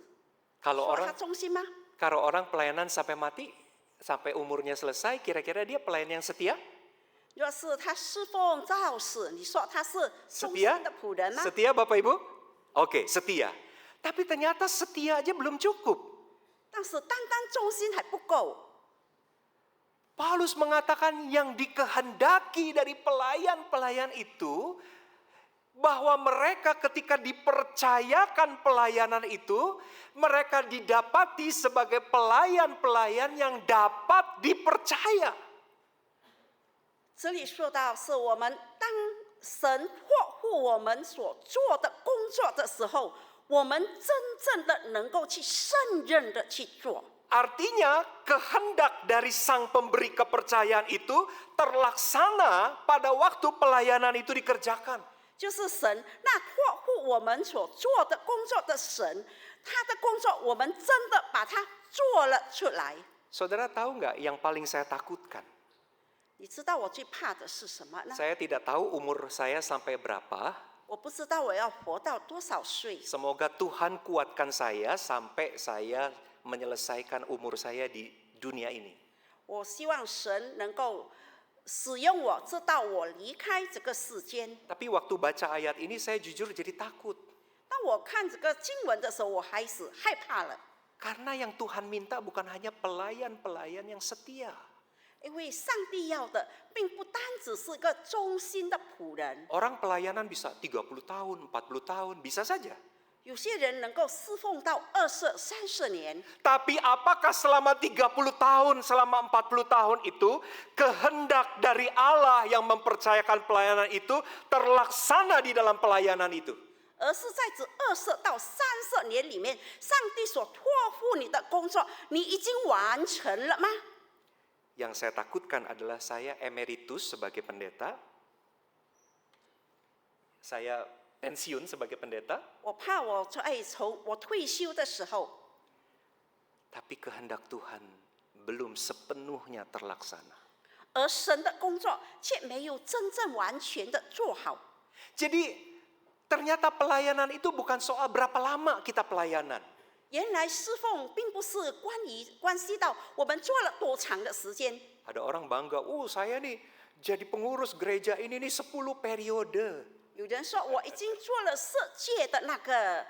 Kalau 说他 orang 忠心吗？ kalau orang pelayanan sampai mati, sampai umurnya selesai, kira-kira dia pelayan yang setia? 若是他侍奉到死，你说他是忠心 Setia? 的仆人吗？ Setia Bapak Ibu? Oke, setia. Tapi ternyata setia aja belum cukup. 但是单单忠心还不够。 Paulus mengatakan yang dikehendaki dari pelayan-pelayan itu, bahwa mereka ketika dipercayakan pelayanan itu, mereka didapati sebagai pelayan-pelayan yang dapat dipercaya. 这里说到是我们当神托付我们所做的工作的时候，我们真正的能够去胜任的去做。 Artinya kehendak dari Sang Pemberi kepercayaan itu terlaksana pada waktu pelayanan itu dikerjakan. 就是神那托付我们所做的工作的神，他的工作我们真的把它做了出来。 Saudara tahu nggak yang paling saya takutkan? 你知道我最怕的是什么呢？ Saya tidak tahu umur saya sampai berapa. 我不知道我要活到多少岁。 Semoga Tuhan kuatkan saya sampai saya menyelesaikan umur saya di dunia ini. 我希望神能够使用我，直到我离开这个世间。 Tapi waktu baca ayat ini saya jujur jadi takut. 当我看这个经文的时候，我开始害怕了， Karena yang Tuhan minta bukan hanya pelayan-pelayan yang setia. 因为上帝要的并不单只是个忠心的仆人， Orang pelayanan bisa 30 tahun, 40 tahun, bisa saja. 有些人能够侍奉到20、30年， Tapi apakah selama 30 tahun, selama 40 tahun itu, kehendak dari Allah yang mempercayakan pelayanan itu terlaksana di dalam pelayanan itu? 而是在这20到30年里面，上帝所托付你的工作，你已经完成了吗？ Yang saya takutkan adalah saya emeritus sebagai pendeta, saya pensiun sebagai pendeta, 我怕我从我退休的时候， tapi kehendak Tuhan belum sepenuhnya terlaksana. 而神的工作却没有真正完全的做好。 Jadi ternyata pelayanan itu bukan soal berapa lama kita pelayanan. 原来侍奉并不是关系到我们做了多长的时间。 Ada orang bangga, saya nih jadi pengurus gereja ini nih 10 periode. 有人说我已经做了10届的那个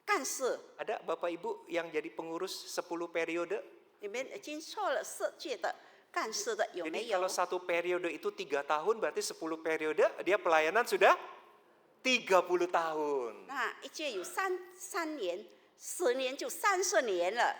干事， Ada Bapak Ibu yang jadi pengurus 10 periode? 你们已经做了10届的干事的有 Jadi 没有 kalau？ satu periode itu 3 tahun, berarti 10 periode, dia pelayanan sudah 30 tahun. 那一届有3年，10年就30年了。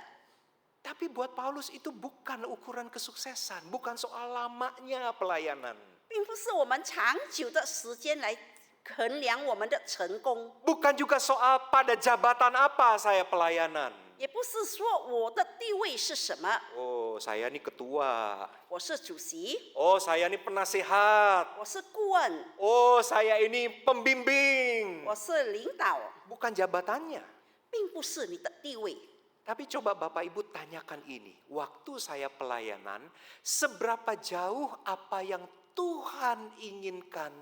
Tapi buat Paulus itu bukan ukuran kesuksesan, bukan soal lamanya pelayanan. 并不是我们长久的时间来衡量我们的成功， Bukan juga soal pada jabatan apa saya pelayanan. 也不是说我的地位是什么， Oh, saya nih ketua. 我是主席， Oh, saya nih penasehat. 我是顾问， Oh, saya ini pembimbing. 我是领导， Bukan jabatannya. 并不是你的地位。 Tapi coba Bapak Ibu tanyakan ini. Waktu saya pelayanan, seberapa jauh apa yang Tuhan inginkan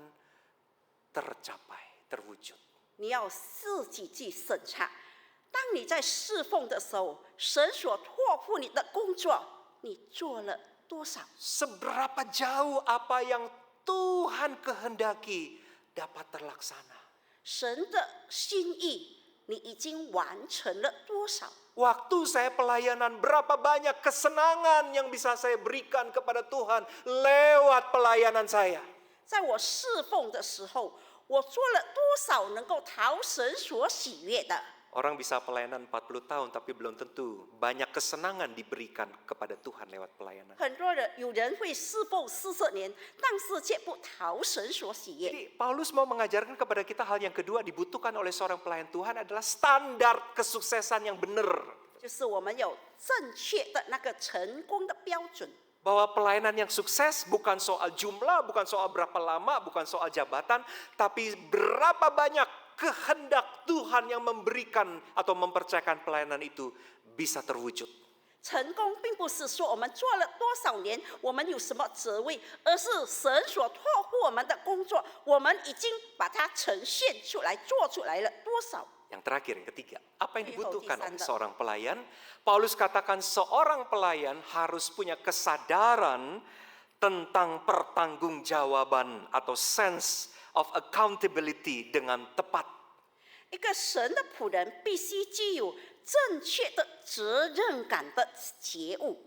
tercapai, terwujud. 你要自己去审查，当你在侍奉的时候，神所托付你的工作，你做了多少？ Seberapa jauh apa yang Tuhan kehendaki dapat terlaksana. 神的心意，你已经完成了多少？ Waktu saya pelayanan, berapa banyak kesenangan yang bisa saya berikan kepada Tuhan lewat pelayanan saya. 在我侍奉的时候，我做了多少能够讨神所喜悦的？ Orang bisa pelayanan 40 tahun, tapi belum tentu banyak kesenangan diberikan kepada Tuhan lewat pelayanan. 很多人有人会侍奉40年，但是却不讨神所喜悦。 Jadi Paulus mau mengajarkan kepada kita hal yang kedua dibutuhkan oleh seorang pelayan Tuhan adalah standar kesuksesan yang benar. 就是我们有正确的那个成功的标准。 Bahwa pelayanan yang sukses bukan soal jumlah, bukan soal berapa lama, bukan soal jabatan, tapi berapa banyak kehendak Tuhan yang memberikan atau mempercayakan pelayanan itu bisa terwujud. 成功并不是说我们做了多少年，我们有什么职位，而是神所托付我们的工作，我们已经把它呈现出来，做出来了多少。 Yang terakhir, yang ketiga, apa yang dibutuhkan oleh Standar. seorang pelayan? Paulus katakan seorang pelayan harus punya kesadaran tentang pertanggungjawaban atau sense of accountability dengan tepat. 一个神的仆人必须具有正确的责任感的觉悟。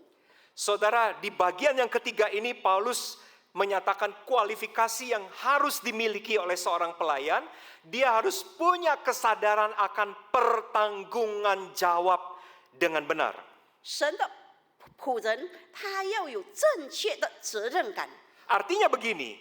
Saudara, di bagian yang ketiga ini Paulus menyatakan kualifikasi yang harus dimiliki oleh seorang pelayan. Dia harus punya kesadaran akan pertanggungan jawab dengan benar. 神的仆人他要有正确的责任感。 Artinya begini,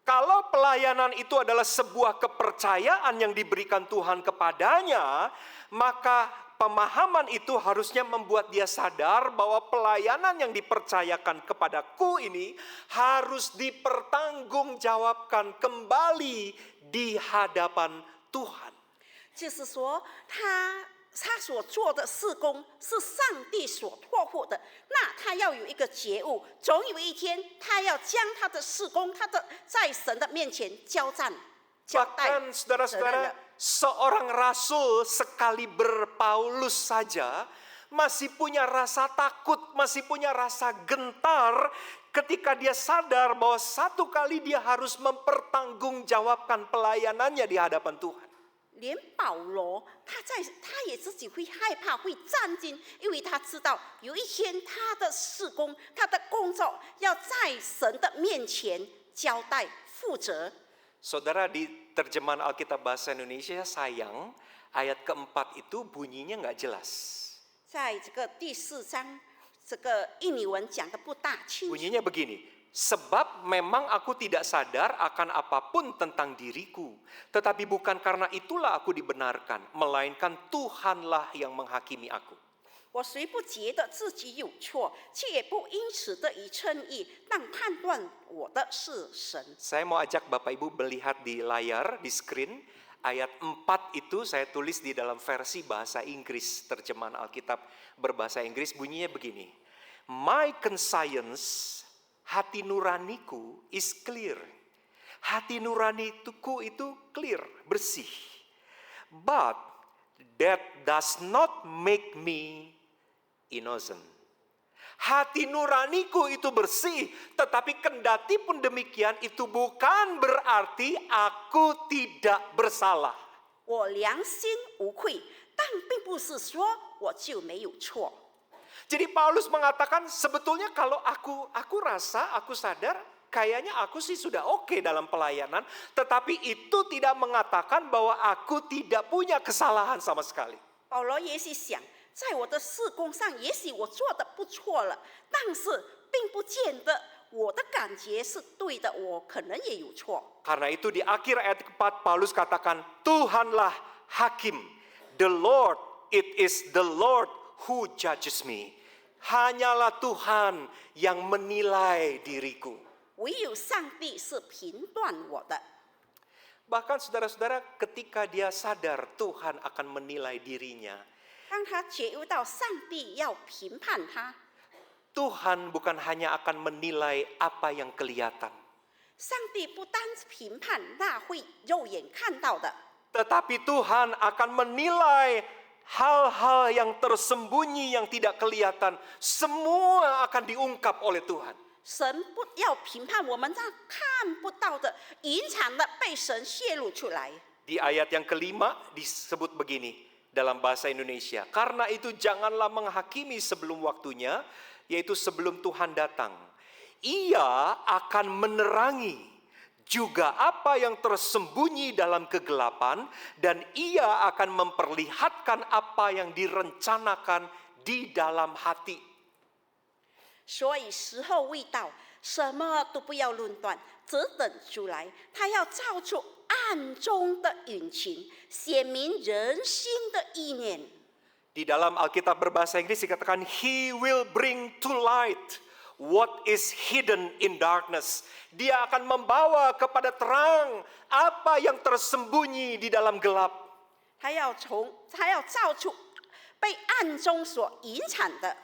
kalau pelayanan itu adalah sebuah kepercayaan yang diberikan Tuhan kepadanya, maka pemahaman itu harusnya membuat dia sadar bahwa pelayanan yang dipercayakan kepadaku ini harus dipertanggungjawabkan kembali di hadapan Tuhan. 就是说，他所做的事工是上帝所托付的，那他要有一个觉悟，总有一天他要将他的事工，在神的面前交代。 Bahkan saudara-saudara, seorang rasul sekaliber Paulus saja masih punya rasa takut, masih punya rasa gentar ketika dia sadar bahwa satu kali dia harus mempertanggungjawabkan pelayanannya di hadapan Tuhan. 连保罗他也自己会害怕，会战惊，因为他知道有一天他的事工、他的工作要在神的面前交代负责。 Saudara, di terjemahan Alkitab Bahasa Indonesia sayang, ayat keempat itu bunyinya nggak jelas. 在这个第4章，这个印尼文讲的不大清楚。 Bunyinya begini, sebab memang aku tidak sadar akan apapun tentang diriku, tetapi bukan karena itulah aku dibenarkan, melainkan Tuhanlah yang menghakimi aku. 我虽不觉得自己有错，却也不因此得以称义，但判断我的是神。 Saya mau ajak Bapak Ibu melihat di layar, di screen, ayat 4 itu saya tulis di dalam versi bahasa Inggris, terjemahan Alkitab berbahasa Inggris, bunyinya begini. My conscience, hati nuraniku is clear. Hati nuraniku itu clear, bersih. But that does not make me innocent. Hati nuraniku itu bersih, tetapi kendati pun demikian itu bukan berarti aku tidak bersalah. 我良心无愧，但并不是说我就没有错。 Jadi Paulus mengatakan sebetulnya kalau aku rasa, aku sadar kayaknya aku sih sudah oke dalam pelayanan, tetapi itu tidak mengatakan bahwa aku tidak punya kesalahan sama sekali. 保罗也许想，在我的事工上，也许我做的不错了，但是并不见得我的感觉是对的，我可能也有错。 Karena itu di akhir ayat keempat Paulus katakan, Tuhanlah hakim, the Lord, it is the Lord who judges me. Hanyalah Tuhan yang menilai diriku. 唯有上帝是评断我的。 Bahkan saudara-saudara ketika dia sadar Tuhan akan menilai dirinya, 当他觉悟到上帝要评判他， Tuhan bukan hanya akan menilai apa yang kelihatan, 上帝不单是评判那会肉眼看到的， tetapi Tuhan akan menilai hal-hal yang tersembunyi yang tidak kelihatan. Semua akan diungkap oleh Tuhan. 神不要评判我们那看不到的、隐藏的，被神泄露出来。 Di ayat yang kelima disebut begini dalam bahasa Indonesia. Karena itu janganlah menghakimi sebelum waktunya, yaitu sebelum Tuhan datang. Ia akan menerangi juga apa yang tersembunyi dalam kegelapan, dan ia akan memperlihatkan apa yang direncanakan di dalam hati. 所以时候未到，什么都不要论断，只等主来。他要照出暗中的隐情，显明人心的意念。 Di dalam Alkitab berbahasa Inggris dikatakan, He will bring to light what is hidden in darkness. Dia akan membawa kepada terang apa yang tersembunyi di dalam gelap. 他要照出被暗中所隐藏的。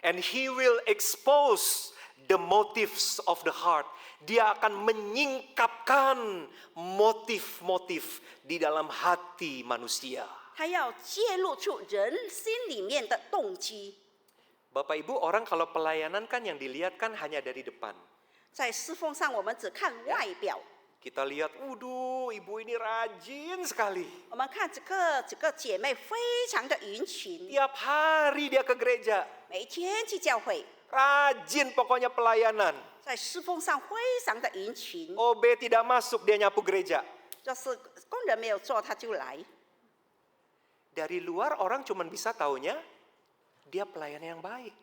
And He will expose the motives of the heart. Dia akan menyingkapkan motif-motif di dalam hati manusia. 他要揭露出人心里面的动机。 Bapak Ibu, orang kalau pelayanan kan yang dilihat kan hanya dari depan. 在侍奉上，我们只看外表， Kita lihat, waduh, ibu ini rajin sekali. 我们看这个姐妹非常的殷勤， Tiap hari dia ke gereja. 每天去教会， Rajin pokoknya pelayanan. 在侍奉上非常的殷勤。 OB tidak masuk, dia nyapu gereja. 就是工人没有做，他就来。 Dari luar orang cuma bisa taunya dia pelayan yang baik.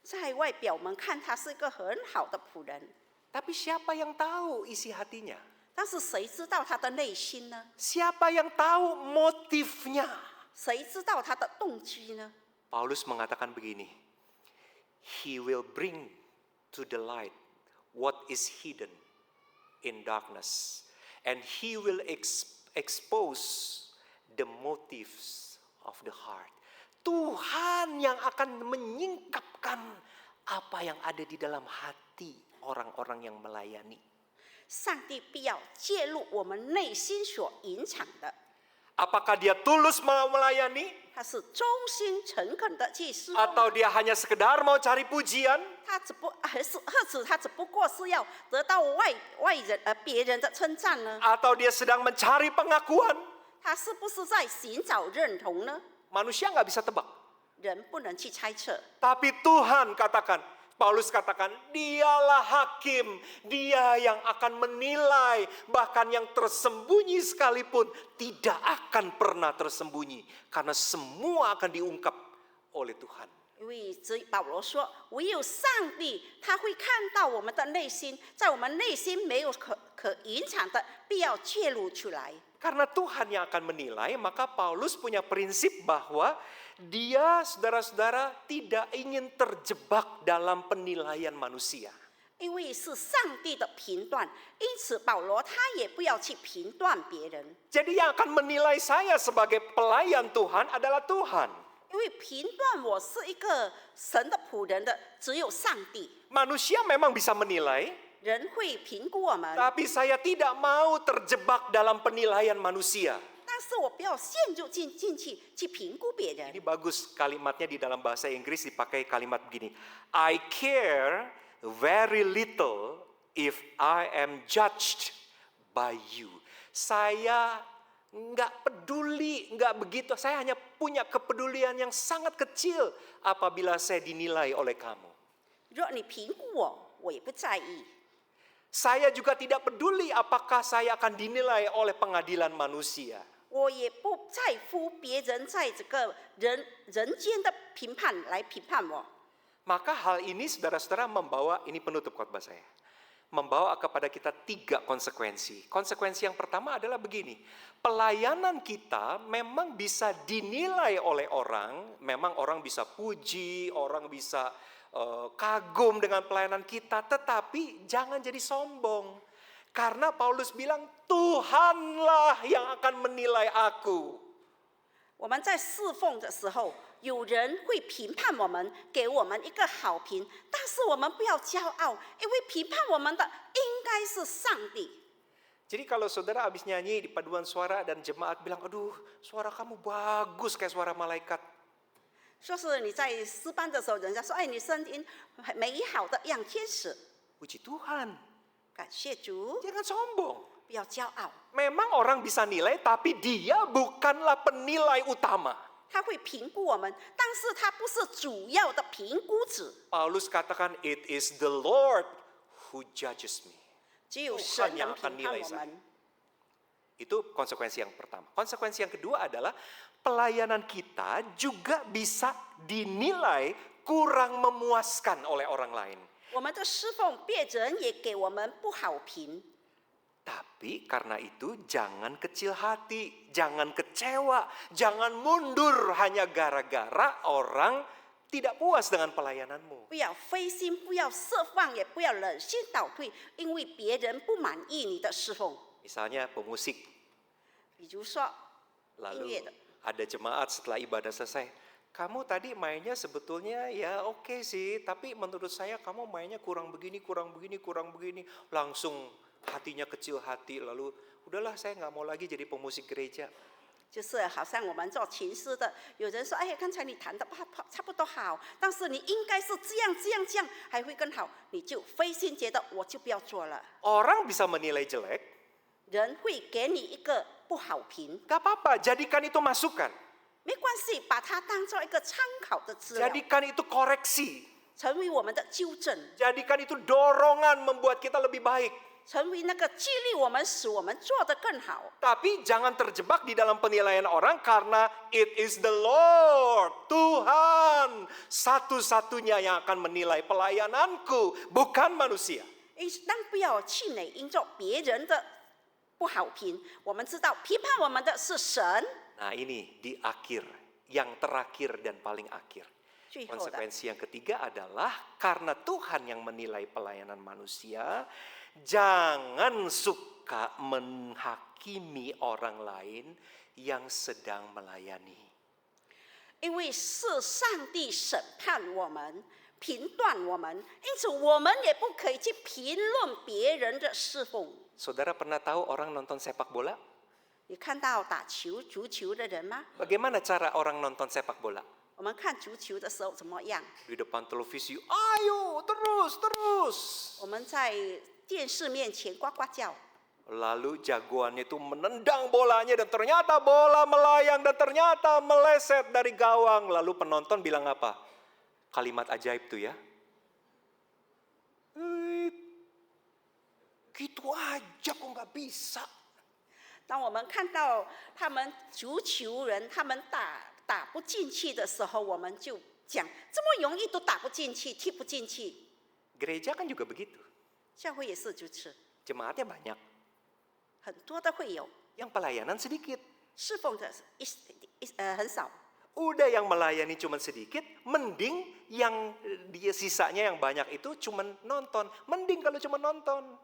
在外表我们看他是一个很好的仆人， Tapi siapa yang tahu isi hatinya? 但是谁知道他的内心呢？ Siapa yang tahu motifnya? 谁知道他的动机呢？ Paulus mengatakan begini, He will bring to the light what is hidden in darkness, and He will expose the motives of the heart. Tuhan yang akan menyingkapkan apa yang ada di dalam hati orang-orang yang melayani. 上帝必要介入我们内心所隐藏的， Apakah dia tulus mau melayani? 他是忠心诚恳的去侍奉， Atau dia hanya sekedar mau cari pujian? 他只不过是要得到别人的称赞呢？ Atau dia sedang mencari pengakuan? 他是不是在寻找认同呢？ Manusia nggak bisa tebak. 人不能去猜测， Tapi Tuhan katakan, Paulus katakan, dialah hakim, dia yang akan menilai, bahkan yang tersembunyi sekalipun tidak akan pernah tersembunyi, karena semua akan diungkap oleh Tuhan. 因为保罗说，唯有上帝他会看到我们的内心，在我们内心没有可隐藏的，必要揭露出来。 Karena Tuhan yang akan menilai, maka Paulus punya prinsip bahwa dia, saudara-saudara, tidak ingin terjebak dalam penilaian manusia. 因为是上帝的评断，因此保罗他也不要去评断别人， Jadi yang akan menilai saya sebagai pelayan Tuhan adalah Tuhan. 因为评断我是一个神的仆人的只有上帝。 Manusia memang bisa menilai, 人会评估我们， tapi saya tidak mau terjebak dalam penilaian manusia. 但是我不要陷入进去去评估别人 Ini。bagus kalimatnya di dalam bahasa Inggris dipakai kalimat begini. I care very little if I am judged by you. Saya nggak peduli, nggak begitu. Saya hanya punya kepedulian yang sangat kecil apabila saya dinilai oleh kamu. 若你评估我，我也不在意。 Saya juga tidak peduli apakah saya akan dinilai oleh pengadilan manusia. 我也不在乎别人在这个人间的评判来评判我。 Maka hal ini saudara-saudara membawa, ini penutup khotbah saya, membawa kepada kita 3 konsekuensi. Konsekuensi yang pertama adalah begini, pelayanan kita memang bisa dinilai oleh orang, memang orang bisa puji, orang bisa kagum dengan pelayanan kita, tetapi jangan jadi sombong. Karena Paulus bilang, Tuhanlah yang akan menilai aku. 我们在侍奉的时候，有人会评判我们，给我们一个好评，但是我们不要骄傲，因为评判我们的应该是上帝。 Jadi kalau saudara habis nyanyi di paduan suara dan jemaat bilang, aduh suara kamu bagus kayak suara malaikat. 说是你在诗班的时候，人家说：“哎，你声音美好的像天使。 Puji Tuhan, ”感谢主， jangan sombong. 不要骄傲。 Memang orang bisa nilai, tapi dia bukanlah penilai utama. 他会评估我们，但是他不是主要的评估者， Paulus katakan, it is the Lord who judges me. 只有神 Tuhan yang 能 akan 评判 nilai 我 saya. 们。 Itu konsekuensi yang pertama. Konsekuensi yang kedua adalah pelayanan kita juga bisa dinilai kurang memuaskan oleh orang lain. 我们的侍奉，别人也给我们不好评。 Tapi karena itu jangan kecil hati, jangan kecewa, jangan mundur hanya gara-gara orang tidak puas dengan pelayananmu. 不要灰心，不要释放，也不要忍心倒退，因为别人不满意你的侍奉。 Misalnya pemusik, 比如说音 lalu 乐的， ada jemaat setelah ibadah selesai, kamu tadi mainnya sebetulnya ya oke sih, tapi menurut saya kamu mainnya kurang begini, kurang begini, kurang begini. Langsung hatinya kecil hati, lalu udahlah saya nggak mau lagi jadi pemusik gereja. 就是好像我们做琴师的，有人说：“哎，刚才你弹的差不多好，但是你应该是这样这样这样，还会更好。”你就灰心，觉得我就不要做了。 Orang bisa menilai jelek, 人会给你一个不好评， gak apa-apa, jadikan itu masukan. 没关系，把它当做一个参考的资料， Jadikan itu koreksi. 成为我们的纠正， Jadikan itu dorongan membuat kita lebih baik. 成为那个激励我们，使我们做得更好。 Tapi jangan terjebak di dalam penilaian orang karena it is the Lord, Tuhan, satu-satunya yang akan menilai pelayananku, bukan manusia. 但不要气馁，因着别人的不好评，我们知道批判我们的是神。 Nah ini di akhir, yang terakhir dan paling akhir. 最后的 Konsekuensi yang ketiga adalah karena Tuhan yang menilai pelayanan manusia, jangan suka menghakimi orang lain yang sedang melayani. 因为是上帝审判我们、评断我们，因此我们也不可以去评论别人的侍奉。 Saudara pernah tahu orang nonton sepak bola? 你看到打球、足球的人吗？ Bagaimana cara orang nonton sepak bola? 我们看足球的时候怎么样？ Di depan televisi, ayo terus, terus. 我们在电视面前呱呱叫， Lalu jagoannya itu menendang bolanya dan ternyata bola melayang dan ternyata meleset dari gawang. Lalu penonton bilang apa? Kalimat ajaib tuh ya. Gitu aja kok nggak bisa. 当我们看到他们足球人他们打不进去的时候，我们就讲这么容易都打不进去，踢不进去。 Gereja kan juga begitu. 教会也是如此， Jemaatnya banyak. 很多的会有 Yang pelayanan sedikit. 侍奉的很少。 Udah yang melayani cuma sedikit, mending yang dia sisanya yang banyak itu cuma nonton. Mending kalau cuma nonton.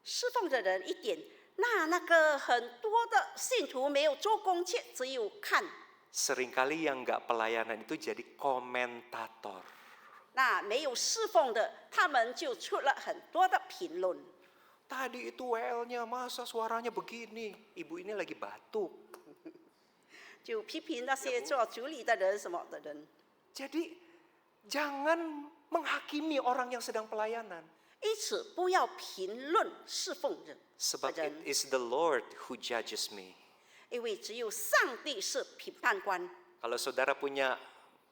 侍奉的人一点，那个很多的信徒没有做工，却只有看。 Seringkali yang nggak pelayanan itu jadi komentator. 那没有侍奉的，他们就出了很多的评论。 Tadi itu WL-nya masa suaranya begini, ibu ini lagi batuk. 就批评那些做主理的人什么的人。 Jadi jangan menghakimi orang yang sedang pelayanan. 因此，不要评论侍奉人 Sebab 的 it 人， is the Lord who judges me. 因为只有上帝是评判官。 Kalau saudara punya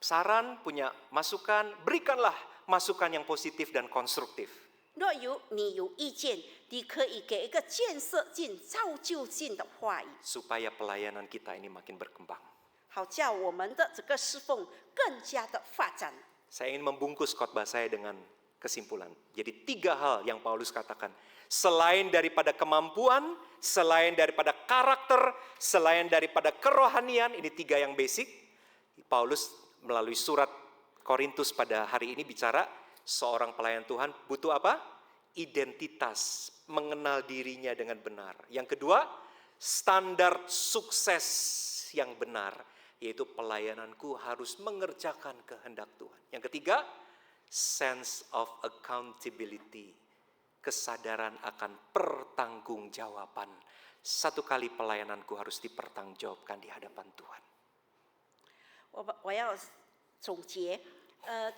saran, punya masukan, berikanlah masukan yang positif dan konstruktif. 若你有意见，你可以给一个建设性、造就性的话语， Supaya pelayanan kita ini makin berkembang. 好叫我们的这个侍奉更加的发展。 Saya ingin membungkus khotbah saya dengan kesimpulan. Jadi 3 hal yang Paulus katakan. Selain daripada kemampuan, selain daripada karakter, selain daripada kerohanian, ini 3 yang basic. Paulus melalui surat Korintus pada hari ini bicara seorang pelayan Tuhan butuh apa? Identitas, mengenal dirinya dengan benar. Yang kedua, standar sukses yang benar, yaitu pelayananku harus mengerjakan kehendak Tuhan. Yang ketiga, sense of accountability, kesadaran akan pertanggungjawaban. Satu kali pelayananku harus dipertanggungjawabkan di hadapan Tuhan. 我要总结，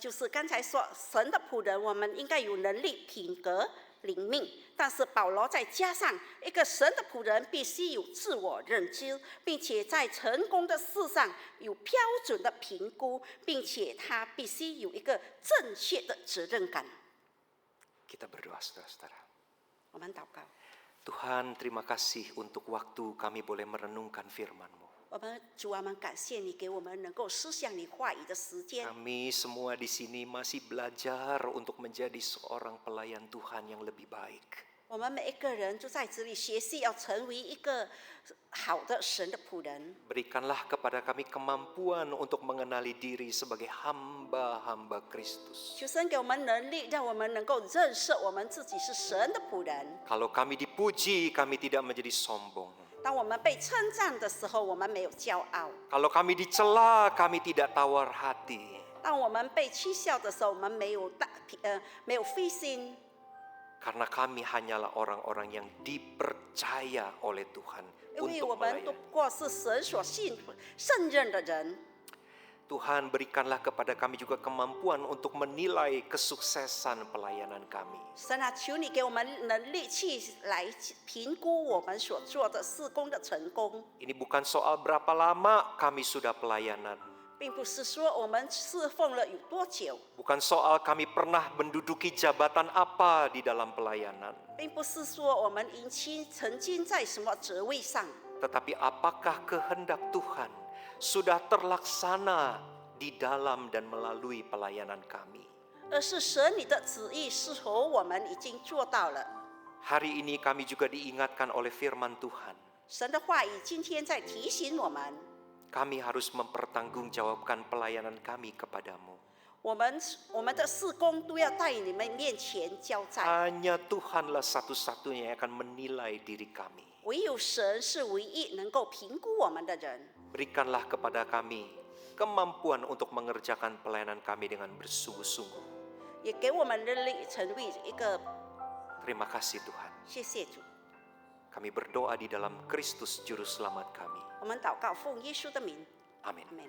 就是刚才说神的仆人，我们应该有能力、品格、灵命，但是保罗再加上一个神的仆人必须有自我认知，并且在成功的事上有标准的评估，并且他必须有一个正确的责任感。 Kita berdoa saudara-saudara. 我们祷告， Tuhan, terima kasih untuk waktu kami boleh merenungkan firman-Mu. 我们主啊，我们感谢你给我们能够思想你话语的时间。 Kami semua di sini masih belajar untuk menjadi seorang pelayan Tuhan yang lebih baik. 我们每一个人就在这里学习，要成为一个好的神的仆人。 Berikanlah kepada kami kemampuan untuk mengenali diri sebagai hamba-hamba Kristus. 求神给我们能力，让我们能够认识我们自己是神的仆人。 Kalau kami dipuji, kami tidak menjadi sombong. 当我们被称赞的时候，我们没有骄傲； Kalau kami dicela, kami tidak tawar hati. 当我们被讥笑的时候，我们没有灰心， Karena kami hanyalah orang-orang yang dipercaya oleh Tuhan 因为我 untuk 们都 melayani. 不过是神所胜任的人。 Tuhan, berikanlah kepada kami juga kemampuan untuk menilai kesuksesan pelayanan kami. 神啊，求你给我们能力去来评估我们所做的事工的成功， Ini bukan soal berapa lama kami sudah pelayanan. 并不是说我们侍奉了有多久， Bukan soal kami pernah menduduki jabatan apa di dalam pelayanan. 并不是说我们曾经在什么职位上， Tetapi apakah kehendak Tuhan sudah terlaksana di dalam dan melalui pelayanan kami. 而是神你的旨意是否我们已经做到了。 Hari ini kami juga diingatkan oleh firman Tuhan. 神的话语今天在提醒我们， Kami harus mempertanggungjawabkan pelayanan kami kepadamu. 我们的事工都要在你们面前交在， Hanya Tuhanlah satu-satunya yang akan menilai diri kami. 唯有神是唯一能够评估我们的人。 Berikanlah kepada kami kemampuan untuk mengerjakan pelayanan kami dengan bersungguh-sungguh. 也给我们能力成为一个， Terima kasih Tuhan. 谢谢主。 Kami berdoa di dalam Kristus Juru Selamat kami. 我们祷告奉耶稣的名， Amin. 阿门。